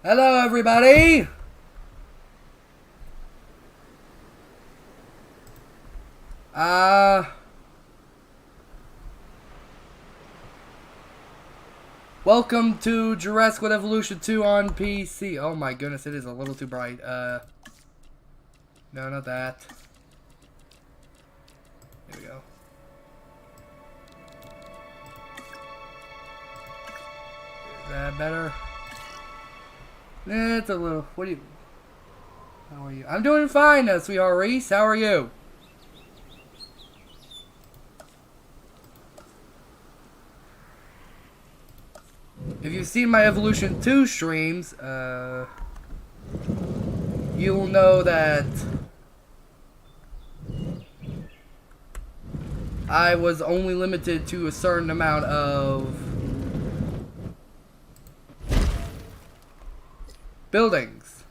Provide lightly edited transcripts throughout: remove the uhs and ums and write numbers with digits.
Hello, everybody! Welcome to Jurassic Evolution 2 on PC. Oh my goodness, it is a little too bright. No, not that. Here we go. Is that better? It's a little... What do you... How are you? I'm doing fine, sweetheart Reese. How are you? If you've seen my Evolution 2 streams, you'll know that I was only limited to a certain amount of buildings.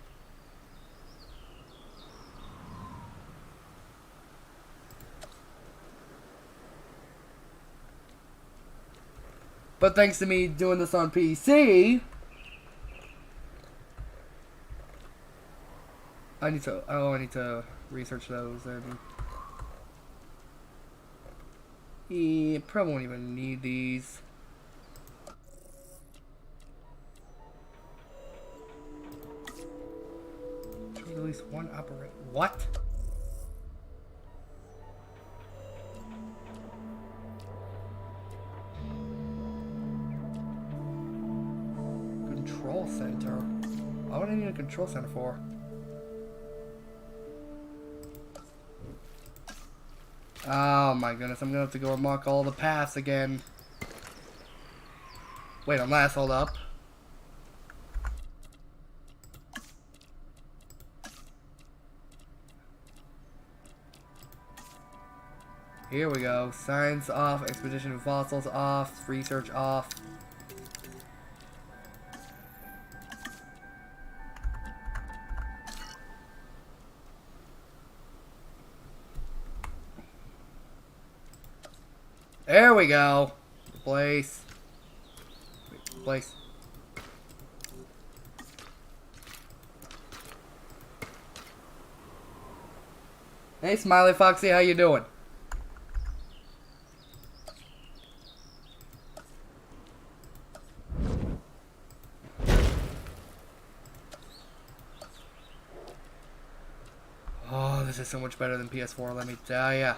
But thanks to me doing this on PC, I need to research those and yeah, probably won't even need these. At least one operate. What? Control center. Why would I need a control center for? Oh my goodness, I'm gonna have to go unlock all the paths again. Wait, unless, hold up. Here we go. Science off, expedition of fossils off, research off. There we go. Replace. Replace. Hey, Smiley Foxy, how you doing? Oh, this is so much better than PS4, let me tell ya.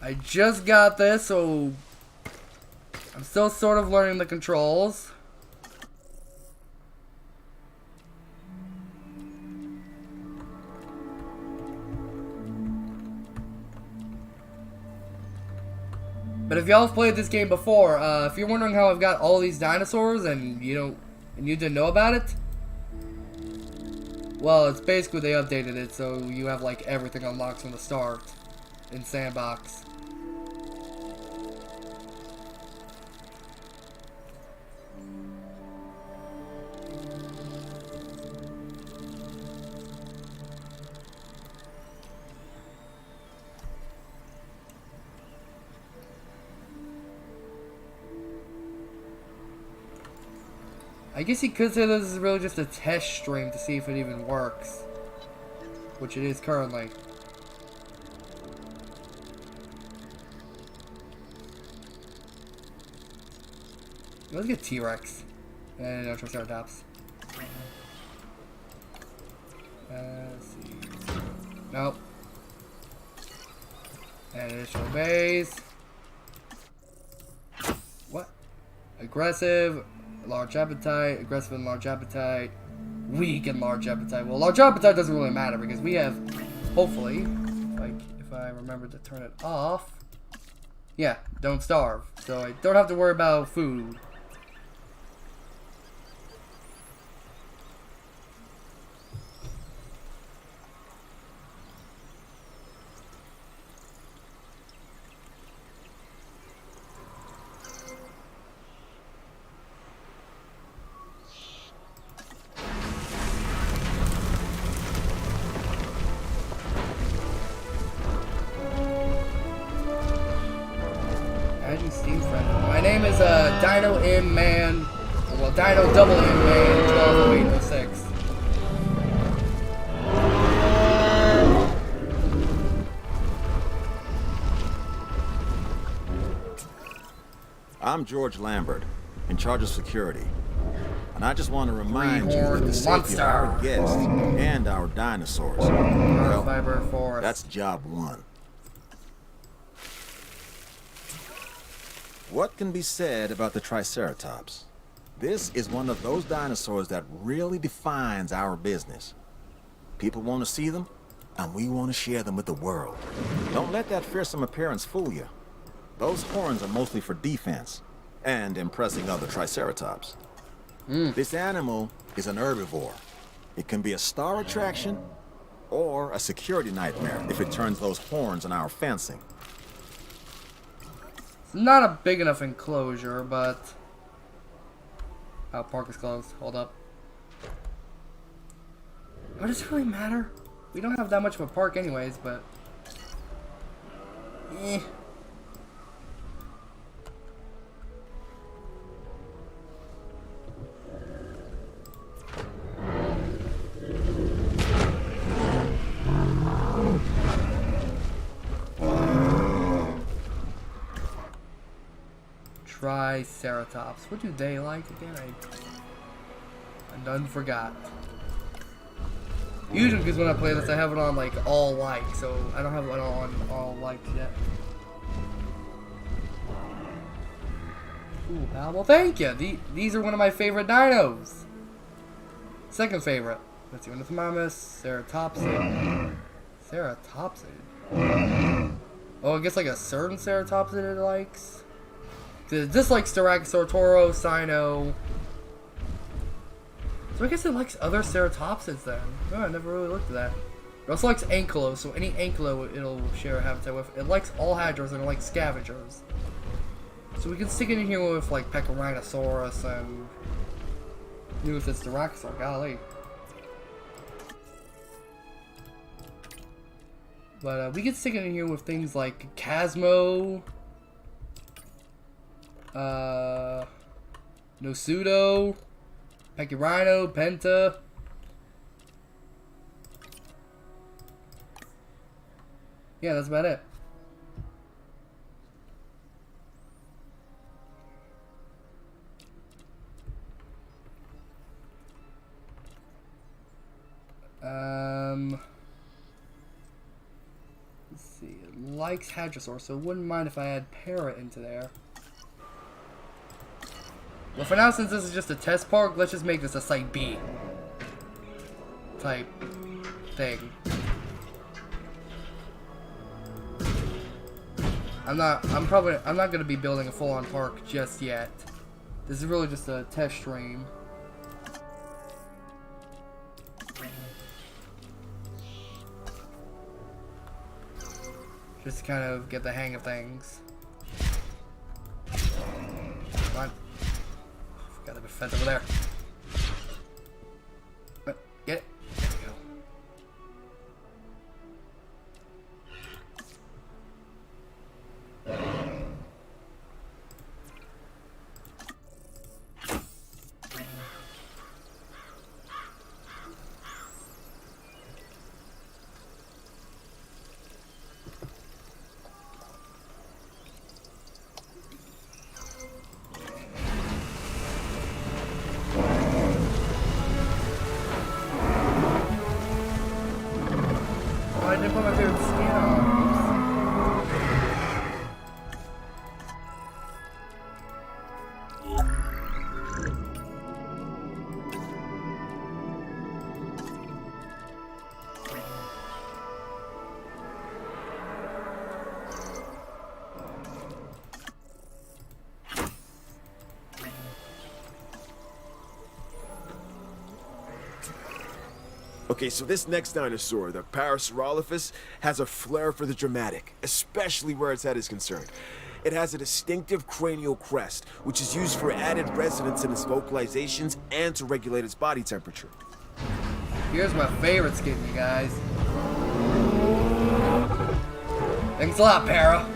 I just got this, so I'm still sort of learning the controls. But if y'all have played this game before, if you're wondering how I've got all these dinosaurs and you didn't know about it, well, it's basically they updated it so you have like everything unlocked from the start in sandbox. I guess you could say this is really just a test stream to see if it even works, which it is currently. Let's get T-Rex and no Triceratops. Let's see. Nope. And additional base. What? Aggressive. Large appetite, aggressive and large appetite, weak and large appetite. Well, large appetite doesn't really matter because we have, hopefully, like if I remember to turn it off, yeah, don't starve. So I don't have to worry about food. Adding Steam friend. My name is Dino M Man. Well, Dino Double M Man 120806. I'm George Lambert, in charge of security. And I just want to remind you that the safety of our guests and our dinosaurs, well, Fiber Forest. that's job one. What can be said about the Triceratops? This is one of those dinosaurs that really defines our business. People want to see them, and we want to share them with the world. Don't let that fearsome appearance fool you. Those horns are mostly for defense and impressing other Triceratops. This animal is an herbivore. It can be a star attraction or a security nightmare if it turns those horns on our fencing. It's not a big enough enclosure, but... Oh, park is closed. Hold up. What does it really matter? We don't have that much of a park anyways, but... Eh. Triceratops. What do they like again? I done forgot. Usually because when I play this I have it on like all like, so I don't have it on all like yet. Ooh, pal. Well, thank you. These are one of my favorite dinos. Second favorite. Let's see, Ornithomimus, Ceratopsid. Ceratopsid? Oh, I guess like a certain Ceratopsid it likes. It dislikes Styracosaur, Toro, Sino. So I guess it likes other ceratopsids then. Oh, I never really looked at that. It also likes ankylos, so any ankylo it'll share a habitat with. It likes all hadros and it likes scavengers. So we can stick it in here with like Pechorhinosaurus and new with its Styracosaur, golly. But we can stick it in here with things like Chasmo. Nosudo, Pechorhino, Penta. Yeah, that's about it. Let's see. It likes Hadrosaur, so it wouldn't mind if I add Parrot into there. Well, for now, since this is just a test park, let's just make this a Site B type thing. I'm not gonna be building a full-on park just yet. This is really just a test stream. Just to kind of get the hang of things. Come on. Got a bit fed over there. Get it. There we go. I didn't put my favorite skin on. Okay, so this next dinosaur, the Parasaurolophus, has a flair for the dramatic, especially where its head is concerned. It has a distinctive cranial crest, which is used for added resonance in its vocalizations and to regulate its body temperature. Here's my favorite skin, you guys. Thanks a lot, Para.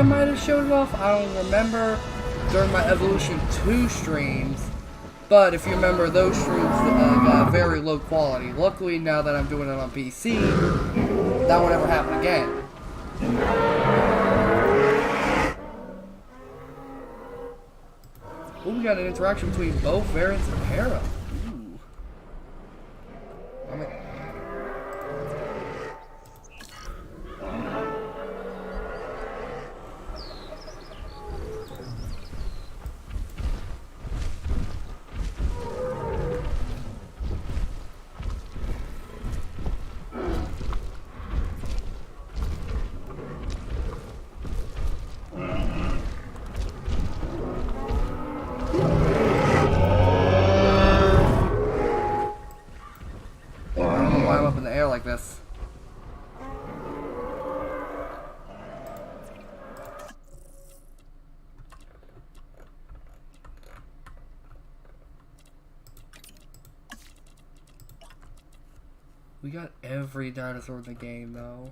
I might have showed it off. I don't remember during my Evolution 2 streams. But if you remember, those streams got very low quality. Luckily, now that I'm doing it on PC, that won't ever happen again. Ooh, we got an interaction between both variants of Hera. Ooh. I mean, like this. We got every dinosaur in the game though.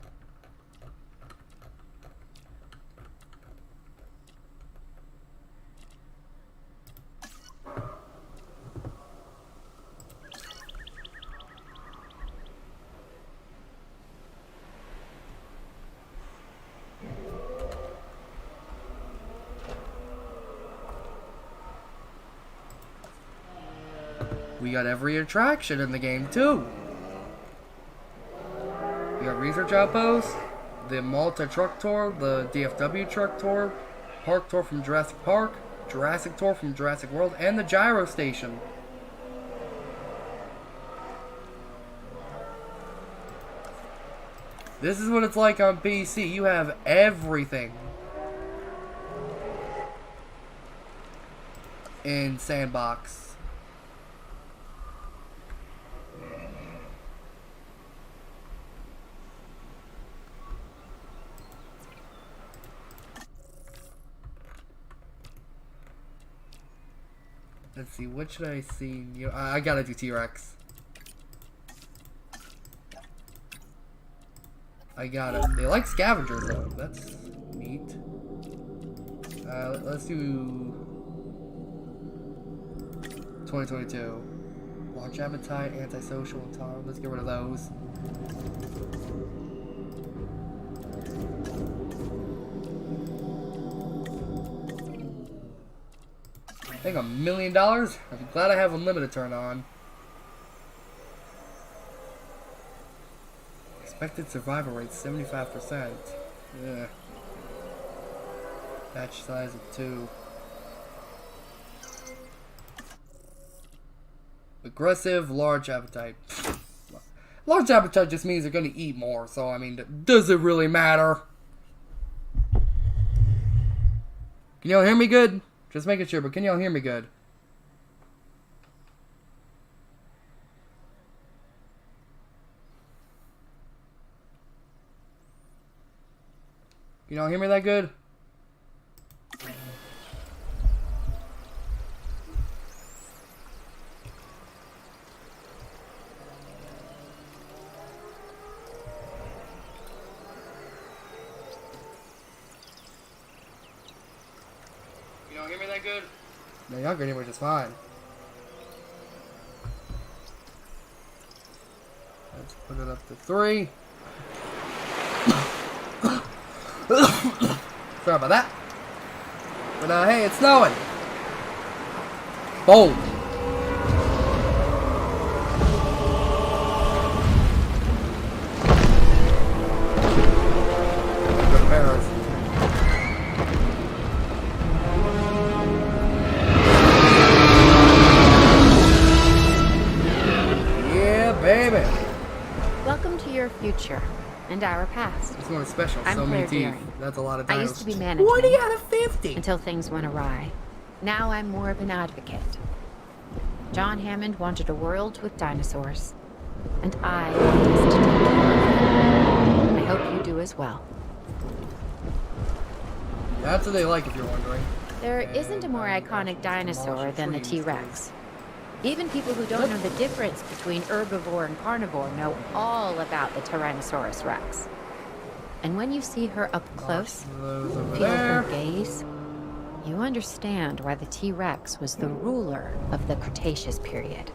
We got every attraction in the game too. We got Research Outpost, the Malta Truck Tour, the DFW Truck Tour, Park Tour from Jurassic Park, Jurassic Tour from Jurassic World, and the Gyro Station. This is what it's like on PC. You have everything in Sandbox. Let's see, what should I see? You know, I gotta do T-Rex. I gotta. They like scavengers though. That's neat. Let's do 2022. Large appetite, antisocial, intolerant. Let's get rid of those. I think $1 million. I'm glad I have unlimited turned on. Expected survival rate 75%. Yeah. Batch size of 2. Aggressive, large appetite. Large appetite just means they're gonna eat more, so I mean, does it really matter? Can y'all hear me good? Just making sure, but can y'all hear me good? Can y'all hear me that good? Hear me that good? No, y'all can hear me just fine. Let's put it up to 3. Sorry about that. But hey, it's snowing. Bold. Future and our past. This one is special. I'm so many Claire teeth. Deering. That's a lot of I dinos. used to be management. 40 out of 50. Until things went awry. Now I'm more of an advocate. John Hammond wanted a world with dinosaurs, and I promised to take care of them. I hope you do as well. That's what they like, if you're wondering. There isn't a more iconic dinosaur than the T-Rex. Even people who don't know the difference between herbivore and carnivore know all about the Tyrannosaurus Rex. And when you see her up close, Those over feel her there. gaze, you understand why the T-Rex was the ruler of the Cretaceous period.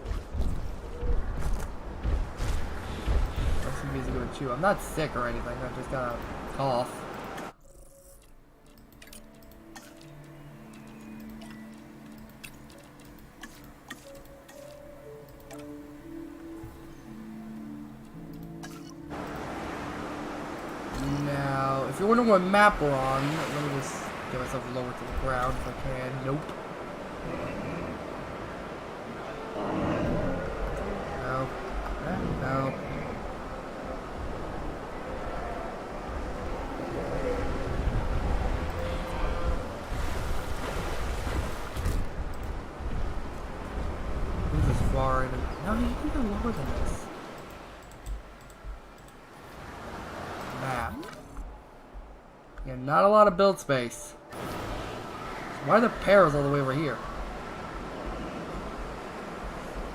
That's some music to chew. I'm not sick or anything. I just got a cough. Now, if you're wondering what map we're on, let me just get myself lower to the ground if I can. Nope. No. No. This is far in. No, you can go lower than this. Map. Yeah, not a lot of build space. Why are the pears all the way over here?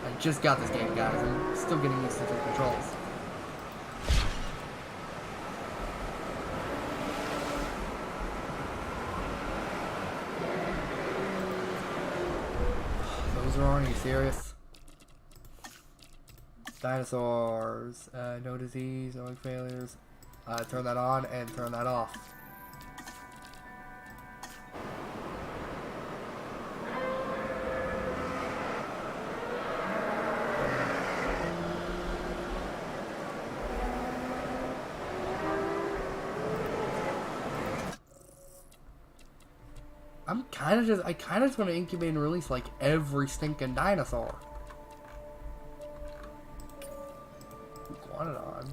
I just got this game, guys. I'm still getting used to the controls. Those are on, are you serious? Dinosaurs. No disease, no failures. Turn that on and turn that off. I kind of just want to incubate and release like every stinking dinosaur. Iguanodon.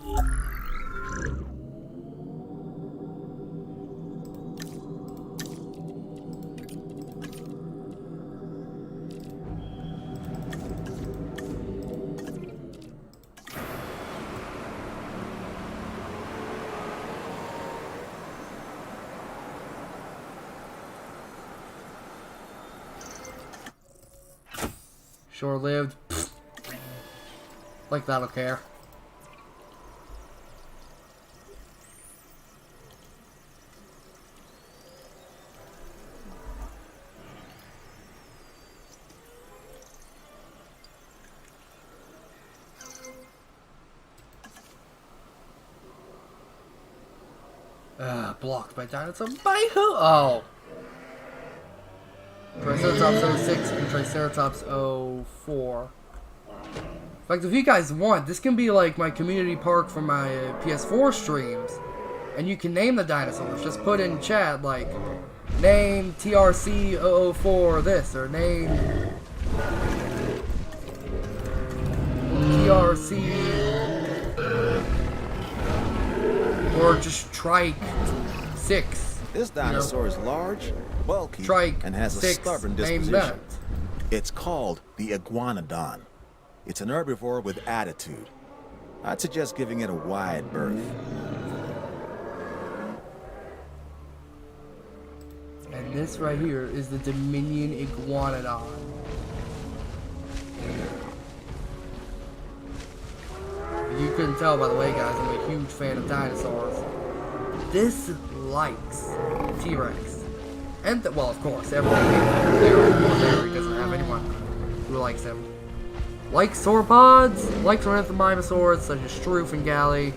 Short-lived. Like that'll care. Blocked by dinosaur. By who? Oh. Triceratops 06 and Triceratops 04. In fact, if you guys want, this can be like my community park for my PS4 streams. And you can name the dinosaurs. Just put in chat, like, name TRC 004 this, or name TRC, or just Trike 6. This dinosaur is large, bulky, Trike and has a 6, stubborn name disposition. that. It's called the iguanodon. It's an herbivore with attitude. I'd suggest giving it a wide berth. And this right here is the Dominion Iguanodon. You couldn't tell, by the way, guys, I'm a huge fan of dinosaurs. This likes T-Rex. And, well, of course, everything there doesn't have anyone who likes him. Likes sauropods, likes ornithomimosaurs such as Stroof and Galley.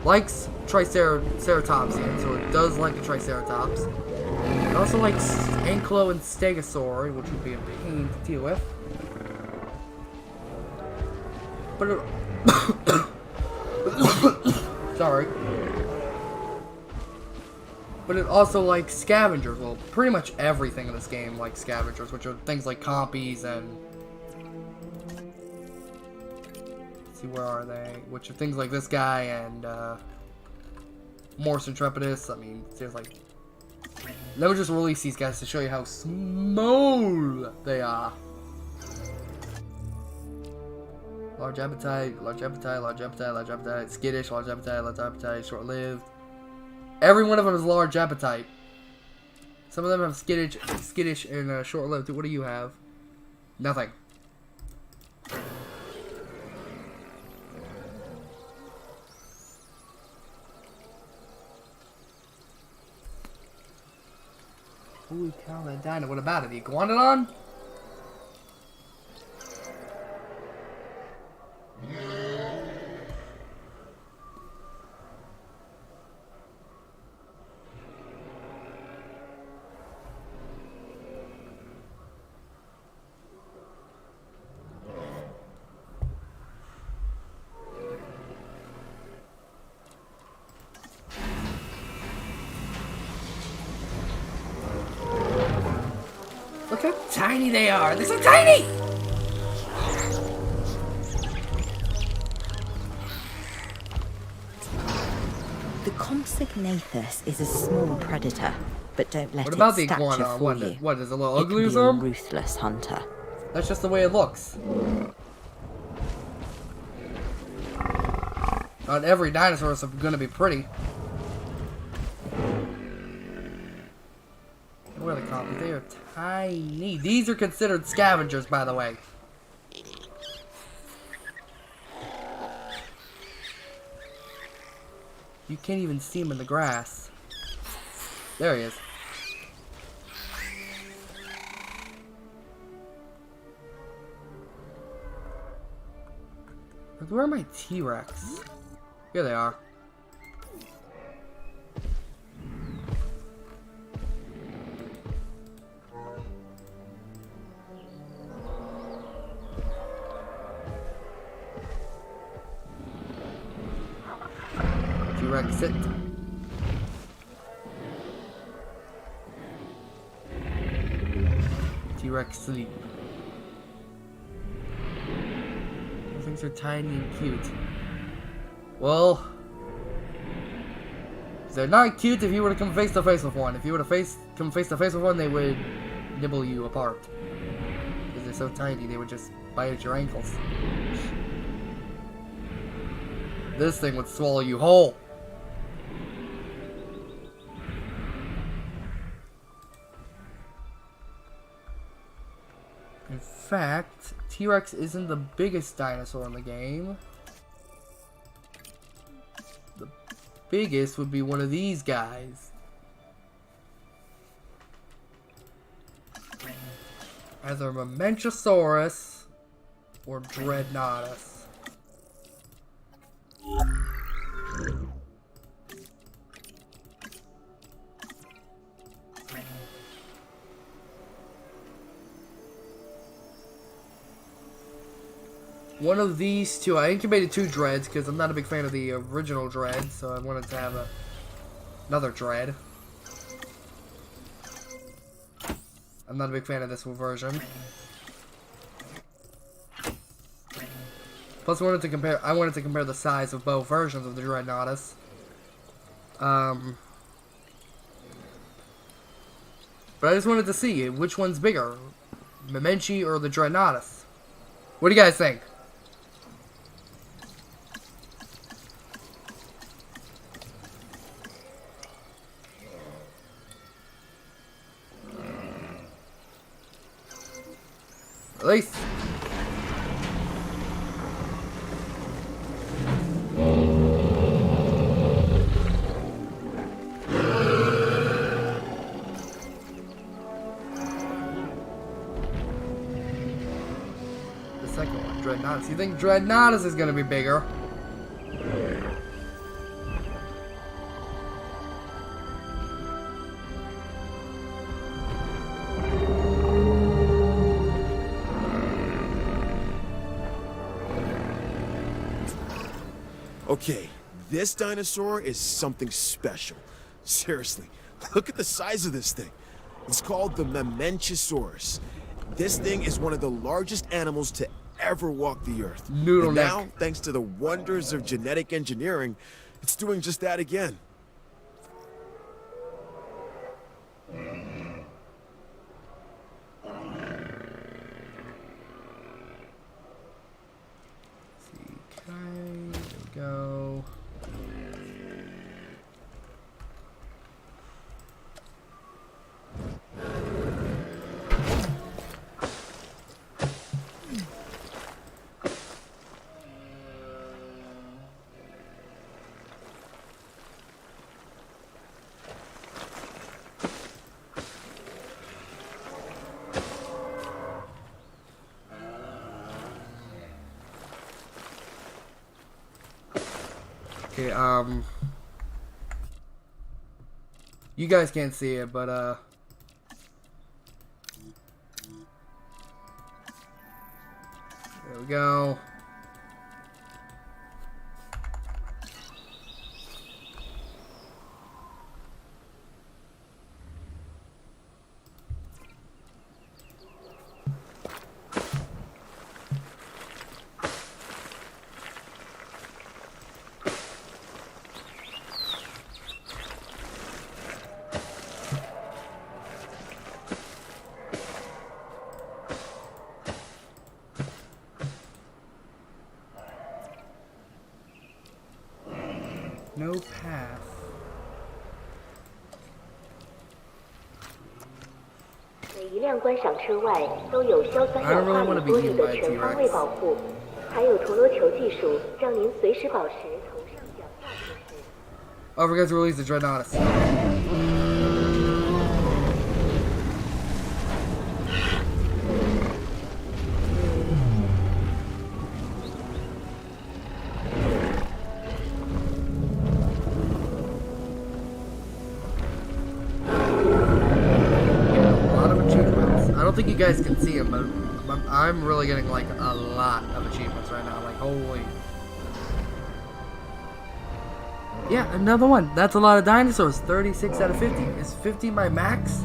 Likes Triceratopsians, so it does like the Triceratops. It also likes Ankylo and Stegosaur, which would be a pain to deal with. But it... Sorry. But it also likes scavengers. Well, pretty much everything in this game likes scavengers, which are things like compies and... Let's see, where are they? Which are things like this guy and, Morse Intrepidus. I mean, there's like... Let me just release these guys to show you how small they are. Large appetite, large appetite, large appetite, large appetite, skittish, large appetite, short-lived. Every one of them is large appetite. Some of them have skittish, and short-lived. What do you have? Nothing. Found that dino. What about it? The iguanodon? Look how tiny they are! They're so tiny! The Compsognathus is a small predator, but don't let What about the its stature iguana? fool you. What is it, a little It ugly or can be a something? ruthless hunter. That's just the way it looks. Not every dinosaur is gonna be pretty. Where are the copies? They are tiny. These are considered scavengers, by the way. You can't even see him in the grass. There he is. Where are my T-Rex? Here they are. T-Rex sit. T-Rex sleep. Those things are tiny and cute. Well, they're not cute if you were to come face to face with one. If you were to come face to face with one, they would nibble you apart. Because they're so tiny, they would just bite at your ankles. This thing would swallow you whole. In fact, T-Rex isn't the biggest dinosaur in the game. The biggest would be one of these guys. Either Mamenchosaurus or Dreadnoughtus. One of these two, I incubated 2 dreads because I'm not a big fan of the original dread, so I wanted to have another dread. I'm not a big fan of this version. Plus, I wanted to compare the size of both versions of the Dreadnoughtus. But I just wanted to see which one's bigger, Mamenchi or the Dreadnoughtus. What do you guys think? Release. The second one, Dreadnoughtus. You think Dreadnoughtus is gonna be bigger? Okay, this dinosaur is something special. Seriously, look at the size of this thing. It's called the Mamenchosaurus. This thing is one of the largest animals to ever walk the earth. Noodle And neck. now, thanks to the wonders of genetic engineering, it's doing just that again. There we go. Okay, you guys can't see it, but, there we go. No path. I don't really want to be eaten by a T-Rex. Oh, we're going to release the Dreadnoughtus. I don't think you guys can see them, but I'm really getting like a lot of achievements right now. Like, holy. Yeah, another one. That's a lot of dinosaurs. 36 out of 50. Is 50 my max?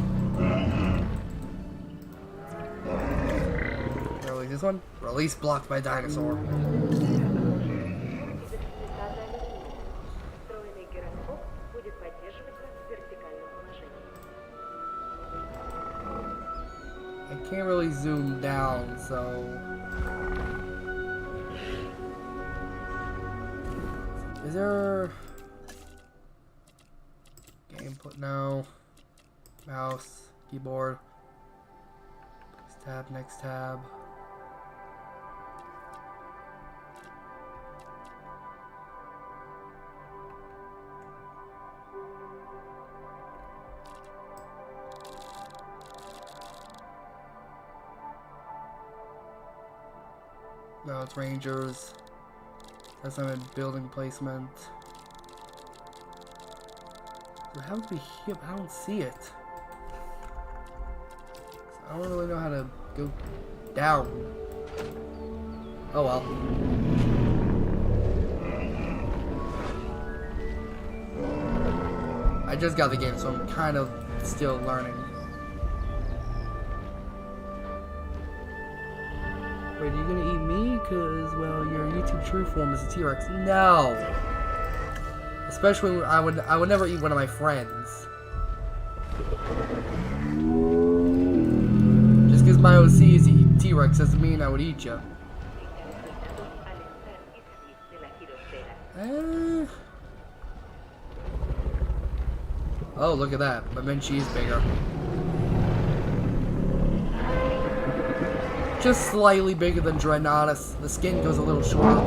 Release this one. Release blocked by dinosaur. I can't really zoom down, so... Is there... Game put no. Mouse, keyboard. Next tab, next tab. No, it's Rangers. That's not a building placement. How would be here? I don't see it. I don't really know how to go down. Oh well. I just got the game, so I'm kind of still learning. Wait, are you gonna eat me? Cause, well, your YouTube true form is a T-Rex. No! Especially when I would never eat one of my friends. Just because my OC is T-Rex doesn't mean I would eat you. Oh, look at that. My Menchie is bigger. Just slightly bigger than Dreadnoughtus. The skin goes a little shorter.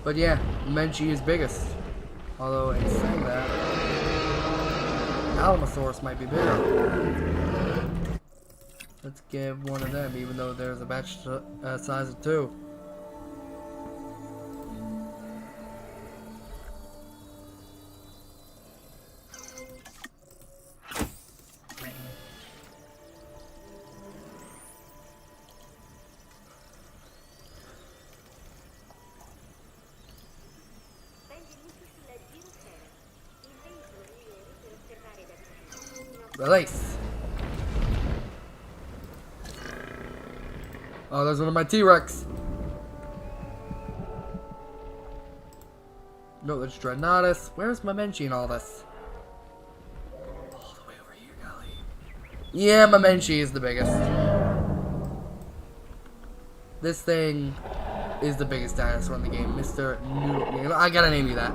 But yeah, Menchie is biggest. Although, in saying that, Alamosaurus might be bigger. Let's give one of them, even though there's a batch size of 2. Release. Oh, there's one of my T-Rex. No, there's Dreadnoughtus. Where's my Menchie in all this? All the way over here, golly. Yeah, my Menchie is the biggest. This thing is the biggest dinosaur in the game. Mr. Noodle. I gotta name you that.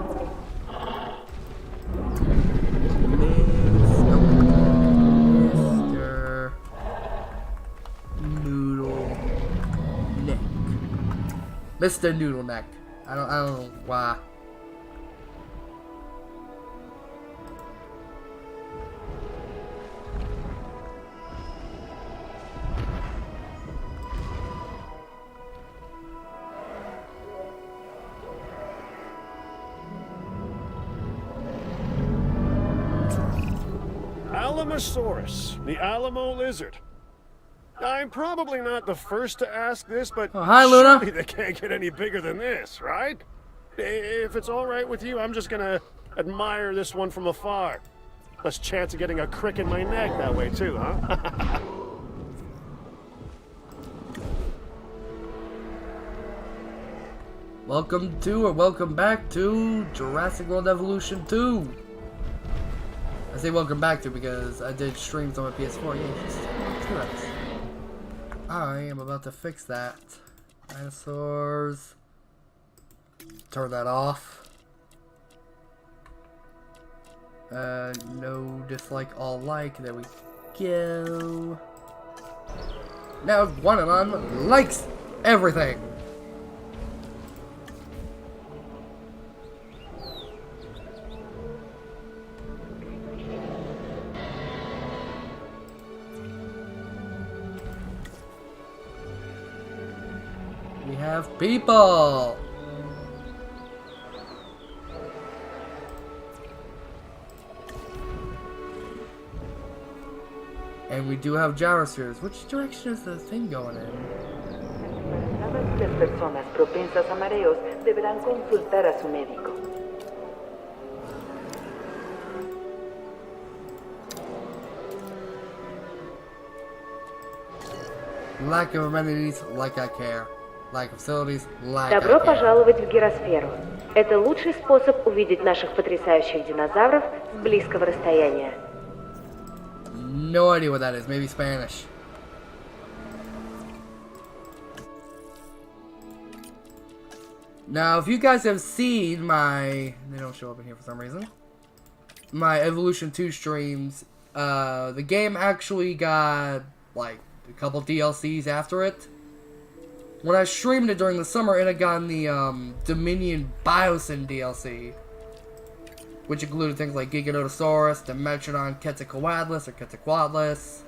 Mr. Noodle Neck. I don't know why. Alamosaurus, the Alamo lizard. I'm probably not the first to ask this, but Oh, hi, Luna. surely they can't get any bigger than this, right? If it's all right with you, I'm just gonna admire this one from afar. Less chance of getting a crick in my neck that way too, huh? Welcome back to Jurassic World Evolution 2. I say welcome back to because I did streams on my PS4. Yeah, just T-Rex. I am about to fix that. Dinosaurs. Turn that off. No dislike, all like. There we go. Now one and on likes everything. We have people. And we do have gyrospheres. Which direction is the thing going in? Las personas propensas a mareos deberán consultar a su médico. Lack of amenities, like I care. Lack of facilities, like I Добро care. пожаловать в гиросферу. Это лучший способ увидеть наших потрясающих динозавров с близкого расстояния. No idea what that is. Maybe Spanish. Now, if you guys have seen my... They don't show up in here for some reason. My Evolution 2 streams. The game actually got, like, a couple DLCs after it. When I streamed it during the summer, it had gotten the Dominion Biosyn DLC. Which included things like Giganotosaurus, Dimetrodon Quetzalcoatlus or Quetzalcoatlus.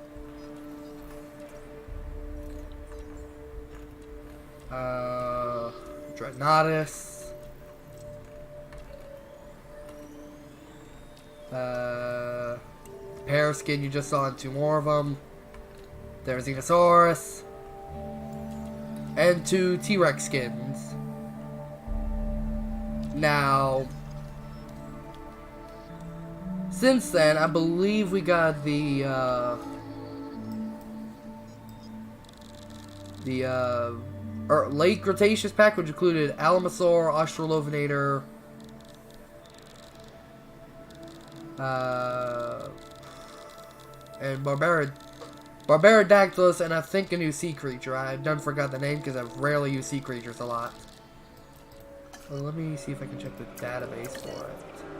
Dreadnoughtus. Paraskin, you just saw in two more of them. There's Xenosaurus. And two T-Rex skins. Now, since then, I believe we got the late Cretaceous pack, which included Alamosaur, Australopithecus, and Barbarodactylus, and I think a new sea creature. I done forgot the name because I rarely use sea creatures a lot. Well, let me see if I can check the database for it.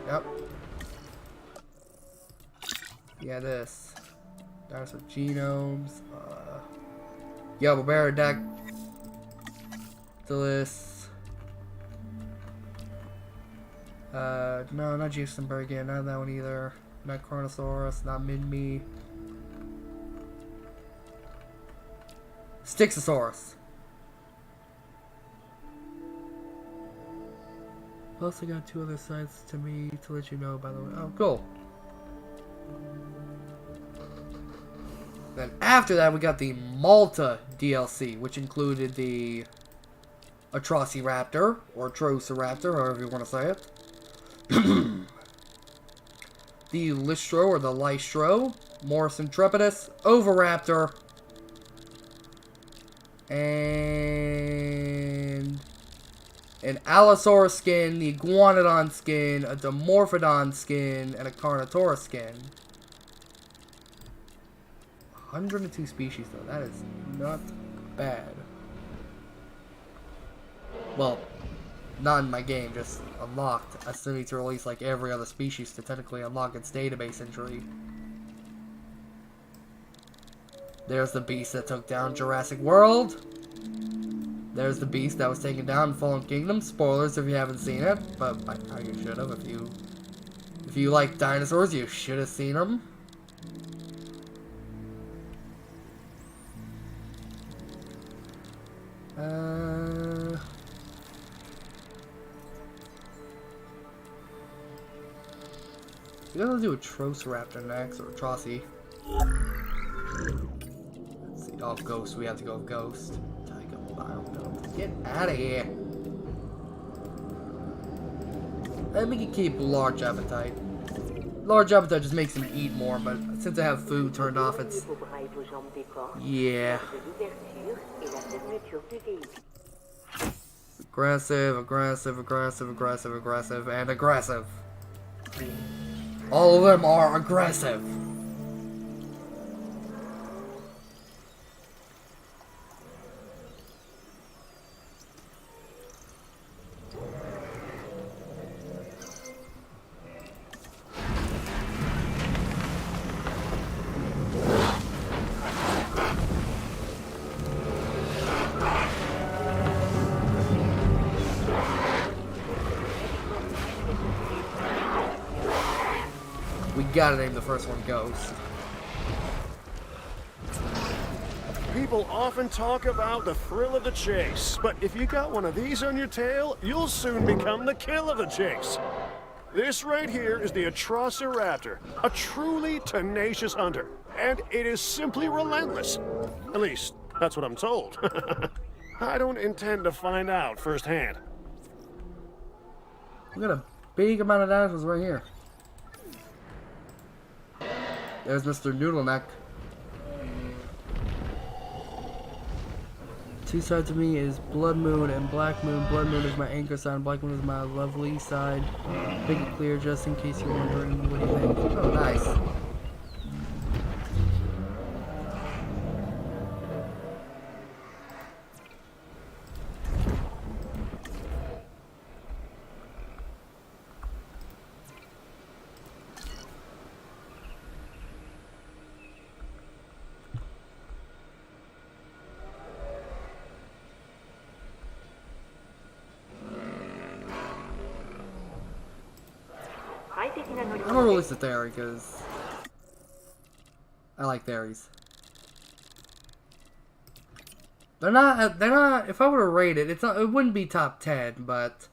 Yep. Yeah, this. Dinosaur genomes. Yeah, Barbarodactylus. No, not Juicenbergian. Not that one either. Not Chronosaurus. Not Minmi. Styxosaurus. Plus, I got two other sites to me to let you know, by the way. Oh, cool. Then after that, we got the Malta DLC, which included the Atrociraptor, or Atrociraptor, however you want to say it. The Lystro, or the Lystro, Morris Intrepidus, Oviraptor, and an Allosaurus skin, the Iguanodon skin, a Dimorphodon skin, and a Carnotaurus skin. 102 species, though. That is not bad. Well, not in my game, just unlocked. I still need to release like every other species to technically unlock its database entry. There's the beast that took down Jurassic World. There's the beast that was taken down in Fallen Kingdom. Spoilers if you haven't seen it, but by now you should have. If you like dinosaurs, you should have seen them. We gotta do a Troceraptor next, or a Trossy. Let's see. Oh, Ghost. We have to go with Ghost. Tiger Biodome. Get out of here. And we can keep Large Appetite. Large Appetite just makes him eat more, but since I have food turned off, it's... Yeah. Aggressive, aggressive, aggressive, aggressive, aggressive, and aggressive. All of them are aggressive. We gotta name the first one Ghost. People often talk about the thrill of the chase, but if you got one of these on your tail, you'll soon become the kill of the chase. This right here is the Atrociraptor, a truly tenacious hunter, and it is simply relentless. At least, that's what I'm told. I don't intend to find out firsthand. We got a big amount of dinosaurs right here. There's Mr. Noodle Neck. Two sides of me is Blood Moon and Black Moon. Blood Moon is my anchor sign. Black Moon is my lovely side. Make it clear just in case you're wondering what do you think. Oh, nice. I'm gonna release the theory because I like theories. They're not, if I were to rate it, it wouldn't be top 10, but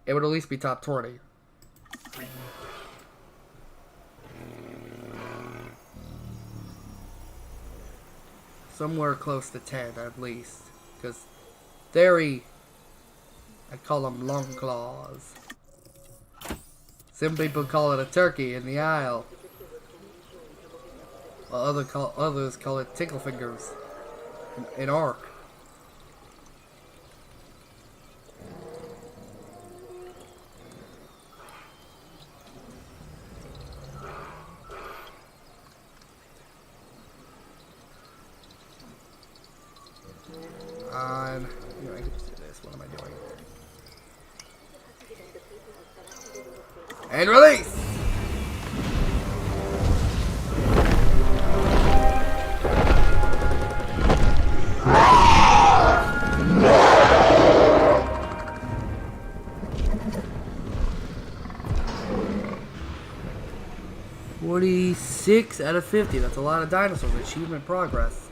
it would at least be top 20. Somewhere close to 10 at least, because theory, I call them long claws. Some people call it a turkey in the aisle, while others call it tickle fingers in Ark. I can just do this. What am I doing? And release! "46 out of 50. That's a lot of dinosaurs. Achievement progress.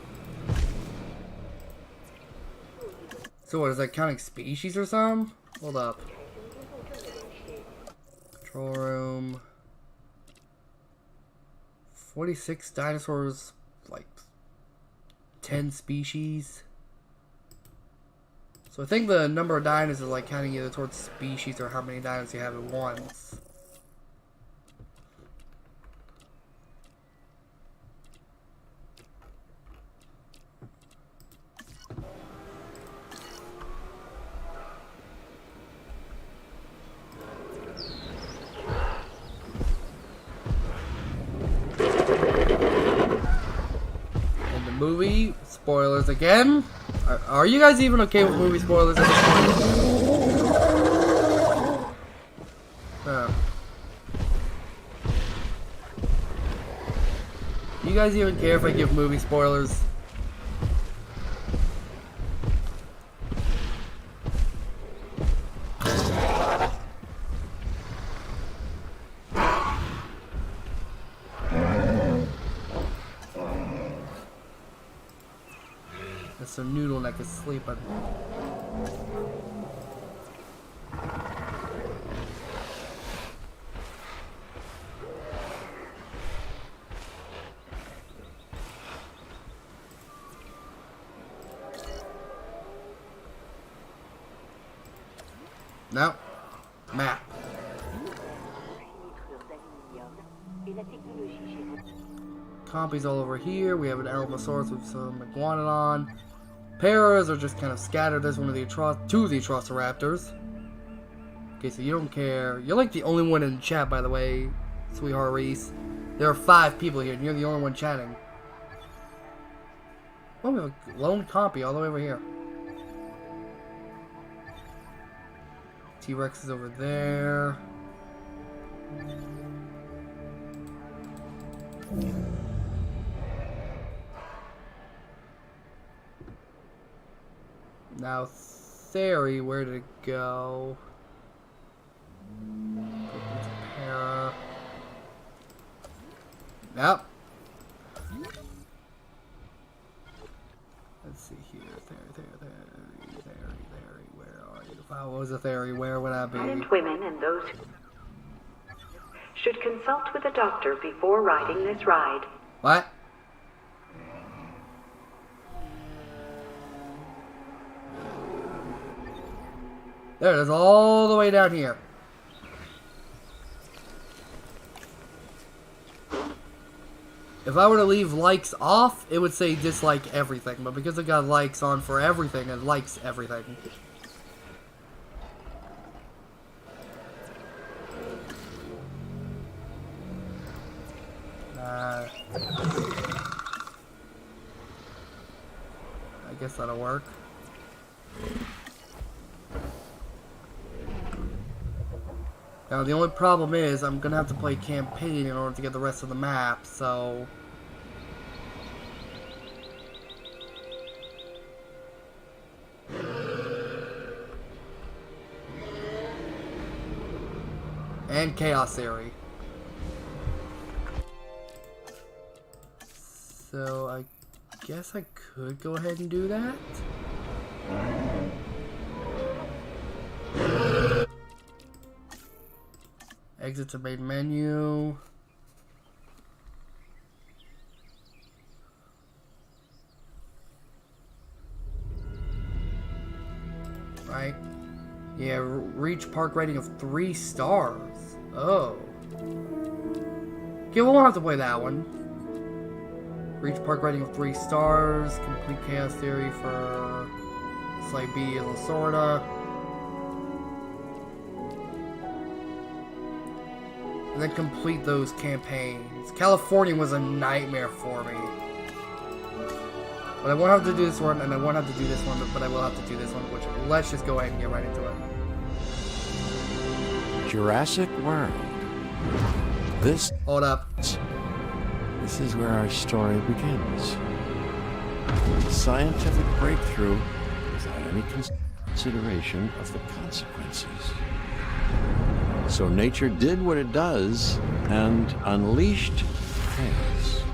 So what, is that counting species or something? Hold up. Control room. 46 dinosaurs, like 10 species. So I think the number of dinos is like counting either towards species or how many dinos you have at once. Movie spoilers again. Are you guys even okay with movie spoilers at this point? You guys even care if I give movie spoilers? So Noodle Neck is sleeping. No. Map. Compies all over here. We have an Allosaurus with some Iguanodon. Paras are just kind of scattered. There's one of the two of the Atrociraptors. Okay, so you don't care. You're like the only one in chat, by the way, sweetheart Reese. There are 5 people here, and you're the only one chatting. Oh, we have a lone compy all the way over here. T-Rex is over there. Now, Theory, where did it go? Para. Yep. Let's see here. Theory. Where are you? If I was a Theory, where would I be? Pregnant women and those who should consult with a doctor before riding this ride. What? There it is, all the way down here. If I were to leave likes off, it would say dislike everything. But because it got likes on for everything, it likes everything. I guess that'll work. Now the only problem is I'm gonna have to play campaign in order to get the rest of the map, so and Chaos Theory. So I guess I could go ahead and do that. Exit to main menu. Right? Yeah, reach park rating of 3 stars. Oh. Okay, we won't have to play that one. Reach park rating of 3 stars. Complete Chaos Theory for Slide B and Lasorda. And then complete those campaigns. California was a nightmare for me. But I won't have to do this one, and I won't have to do this one, but I will have to do this one, which let's just go ahead and get right into it. Jurassic World. This... Hold up. This is where our story begins. Scientific breakthrough without any consideration of the consequences. So nature did what it does and unleashed chaos.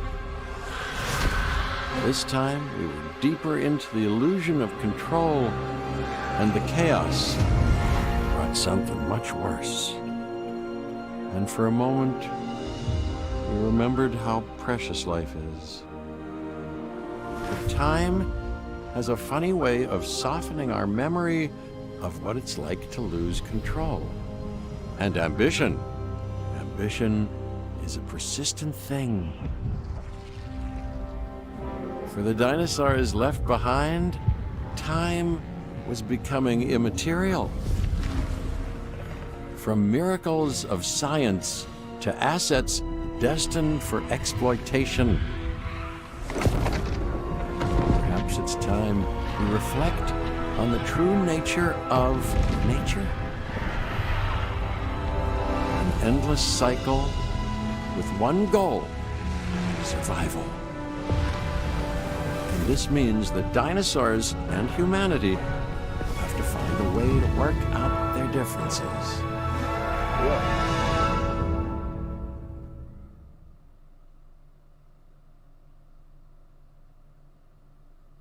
This time we were deeper into the illusion of control, and the chaos brought something much worse. And for a moment, we remembered how precious life is. But time has a funny way of softening our memory of what it's like to lose control. And ambition. Ambition is a persistent thing. For the dinosaurs left behind, time was becoming immaterial. From miracles of science to assets destined for exploitation. Perhaps it's time we reflect on the true nature of nature. Endless cycle with one goal: survival. And this means that dinosaurs and humanity have to find a way to work out their differences.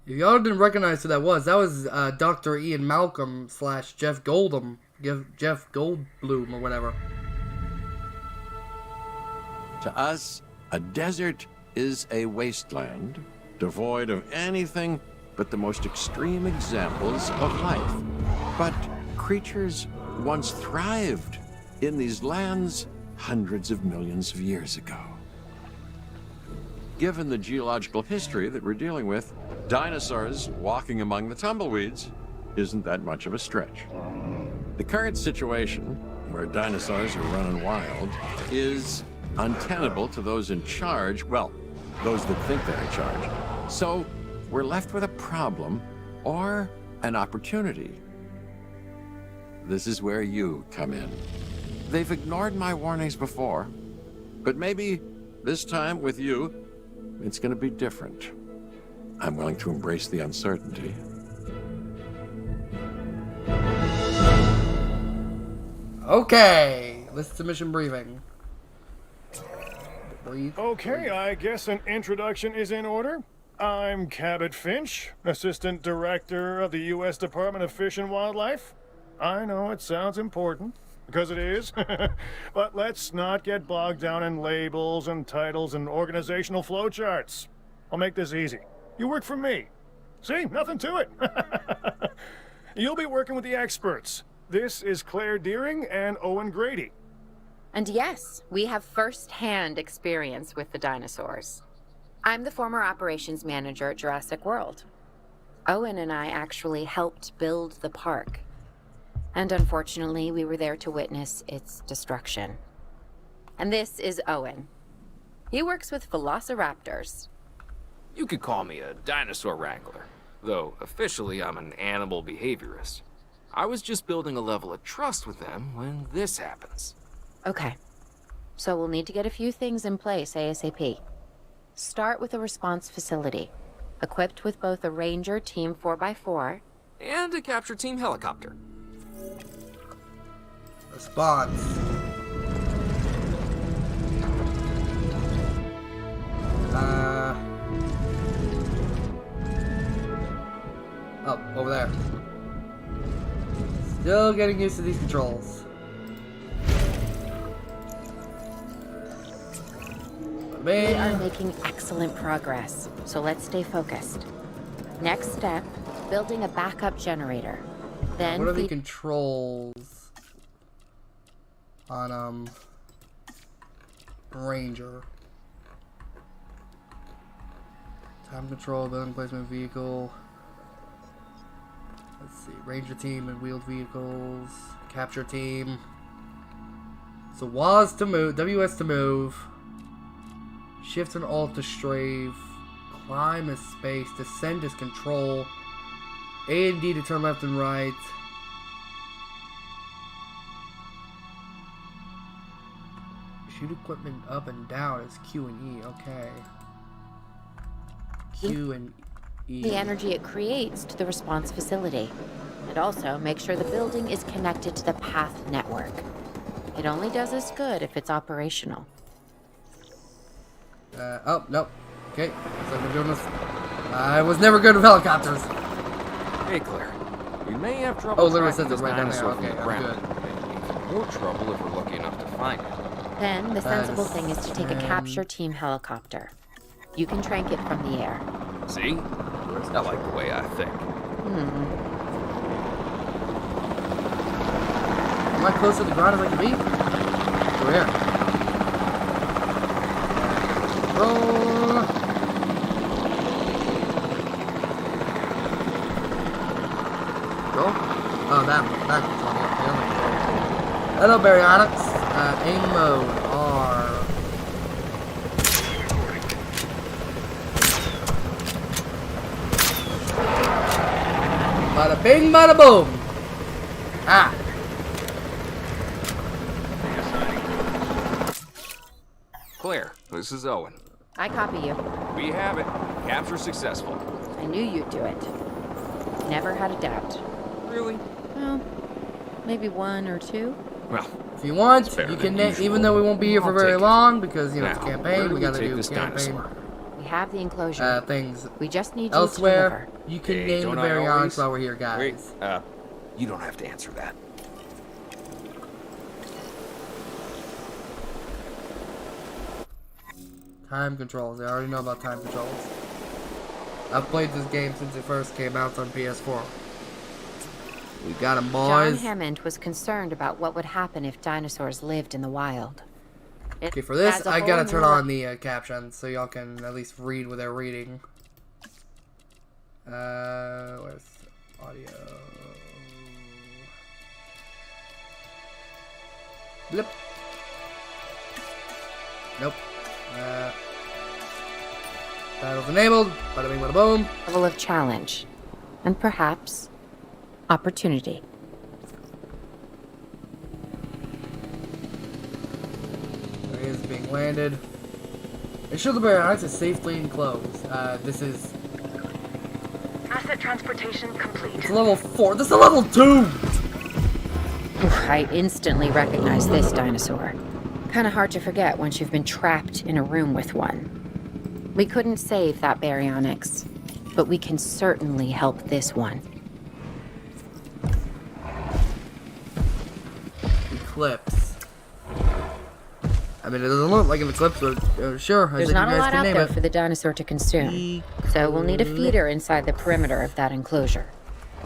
If y'all didn't recognize who that was Dr. Ian Malcolm / Jeff Goldblum, Jeff Goldblum or whatever. To us, a desert is a wasteland, devoid of anything but the most extreme examples of life. But creatures once thrived in these lands hundreds of millions of years ago. Given the geological history that we're dealing with, dinosaurs walking among the tumbleweeds isn't that much of a stretch. The current situation, where dinosaurs are running wild, is untenable to those in charge, well, those that think they're in charge. So we're left with a problem or an opportunity. This is where you come in. They've ignored my warnings before, but maybe this time with you, it's going to be different. I'm willing to embrace the uncertainty. Okay, listen to mission briefing. Breathe. Okay, I guess an introduction is in order. I'm Cabot Finch, Assistant Director of the U.S. Department of Fish and Wildlife. I know it sounds important, because it is, but let's not get bogged down in labels and titles and organizational flowcharts. I'll make this easy. You work for me. See, nothing to it. You'll be working with the experts. This is Claire Deering and Owen Grady. And yes, we have first-hand experience with the dinosaurs. I'm the former operations manager at Jurassic World. Owen and I actually helped build the park. And unfortunately, we were there to witness its destruction. And this is Owen. He works with velociraptors. You could call me a dinosaur wrangler, though officially I'm an animal behaviorist. I was just building a level of trust with them when this happens. Okay. So we'll need to get a few things in place ASAP. Start with a response facility, equipped with both a Ranger Team 4x4 and a capture team helicopter. Response. Oh, over there. Still getting used to these controls. We are making excellent progress, so let's stay focused. Next step, building a backup generator. Then what are the controls on Ranger? Time control, building placement vehicle. Let's see, Ranger team and wheeled vehicles, capture team. So WAS to move, WS to move, shift and alt to strafe, climb is space, descend is control, A and D to turn left and right. Shoot equipment up and down is Q and E, okay. Q and E. the energy it creates to the response facility. And also make sure the building is connected to the path network. It only does us good if it's operational. Oh, no. Okay, so we're doing this. I was never good with helicopters. Hey, Claire. We may have trouble literally tracking says this it right down dinosaur there. from the Okay, I'm ground. Maybe more trouble if we're lucky enough to find it. Then the sensible thing is to take a capture team helicopter. You can trank it from the air. See? I like the way I think. Am I close to the ground as I can be? Over here. Roll. Go. Oh, that control. Yeah, the other control. Hello, Baryonyx. Aim mode. R. Bada bing, bada boom. Ah. Claire, this is Owen. I copy you. We have it. Capture successful. I knew you'd do it. Never had a doubt. Really? Well, maybe one or two. Well, If you want, It's better you than can. usual. Even though we won't be here for I'll very take it. long, because you know it's Now, campaign, where do we we gotta take do this campaign dinosaur? We have the enclosure. things. We just need you Elsewhere, to deliver. you can Hey, name the don't I Baryonyx always? while we're here, guys. Wait, you don't have to answer that. Time controls. I already know about time controls. I've played this game since it first came out on PS4. We got him, John boys. Hammond was concerned about what would happen if dinosaurs lived in the wild. Okay, for this, adds a I whole gotta turn new- on the captions so y'all can at least read what they're reading. Where's audio? Blip. Nope. Battle's enabled. Bada bing, bada boom. Level of challenge. And perhaps opportunity. There he is being landed. Ensure the baryonyx is safely enclosed. This is... Asset transportation complete. It's level 4. This is a level 2! I instantly recognize this dinosaur. Kind of hard to forget once you've been trapped in a room with one. We couldn't save that baryonyx, but we can certainly help this one. Eclipse. I mean, it doesn't look like an eclipse, but sure. I There's think not you a guys lot can out name there it. for the dinosaur to consume, so we'll need a feeder inside the perimeter of that enclosure.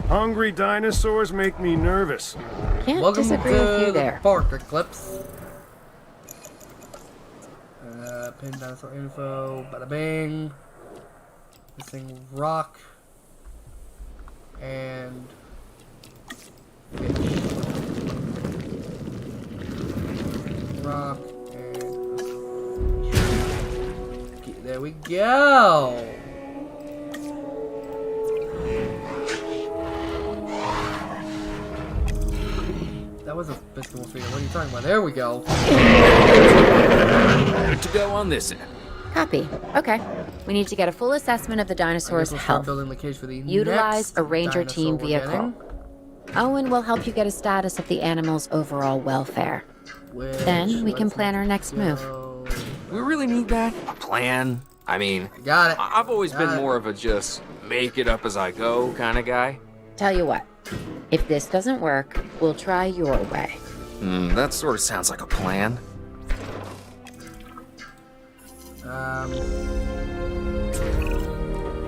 Hungry dinosaurs make me nervous. Can't Welcome disagree to with you the there. park, Eclipse. Pin dinosaur info. Bada bing. Missing rock. And fish. Rock and okay, there we go. That was a festival feeder. What are you talking about? There we go. Good to go on this end. Copy. Okay. We need to get a full assessment of the I guess dinosaur's we'll start health. building the cage for the Utilize next a ranger dinosaur team we're vehicle. getting, Owen will help you get a status of the animal's overall welfare. which, Then we can let's plan our next move. go- We really need that? A plan? I mean, Got it. I've always been Got it. more of a just make it up as I go kind of guy. Tell you what, if this doesn't work, we'll try your way. That sort of sounds like a plan.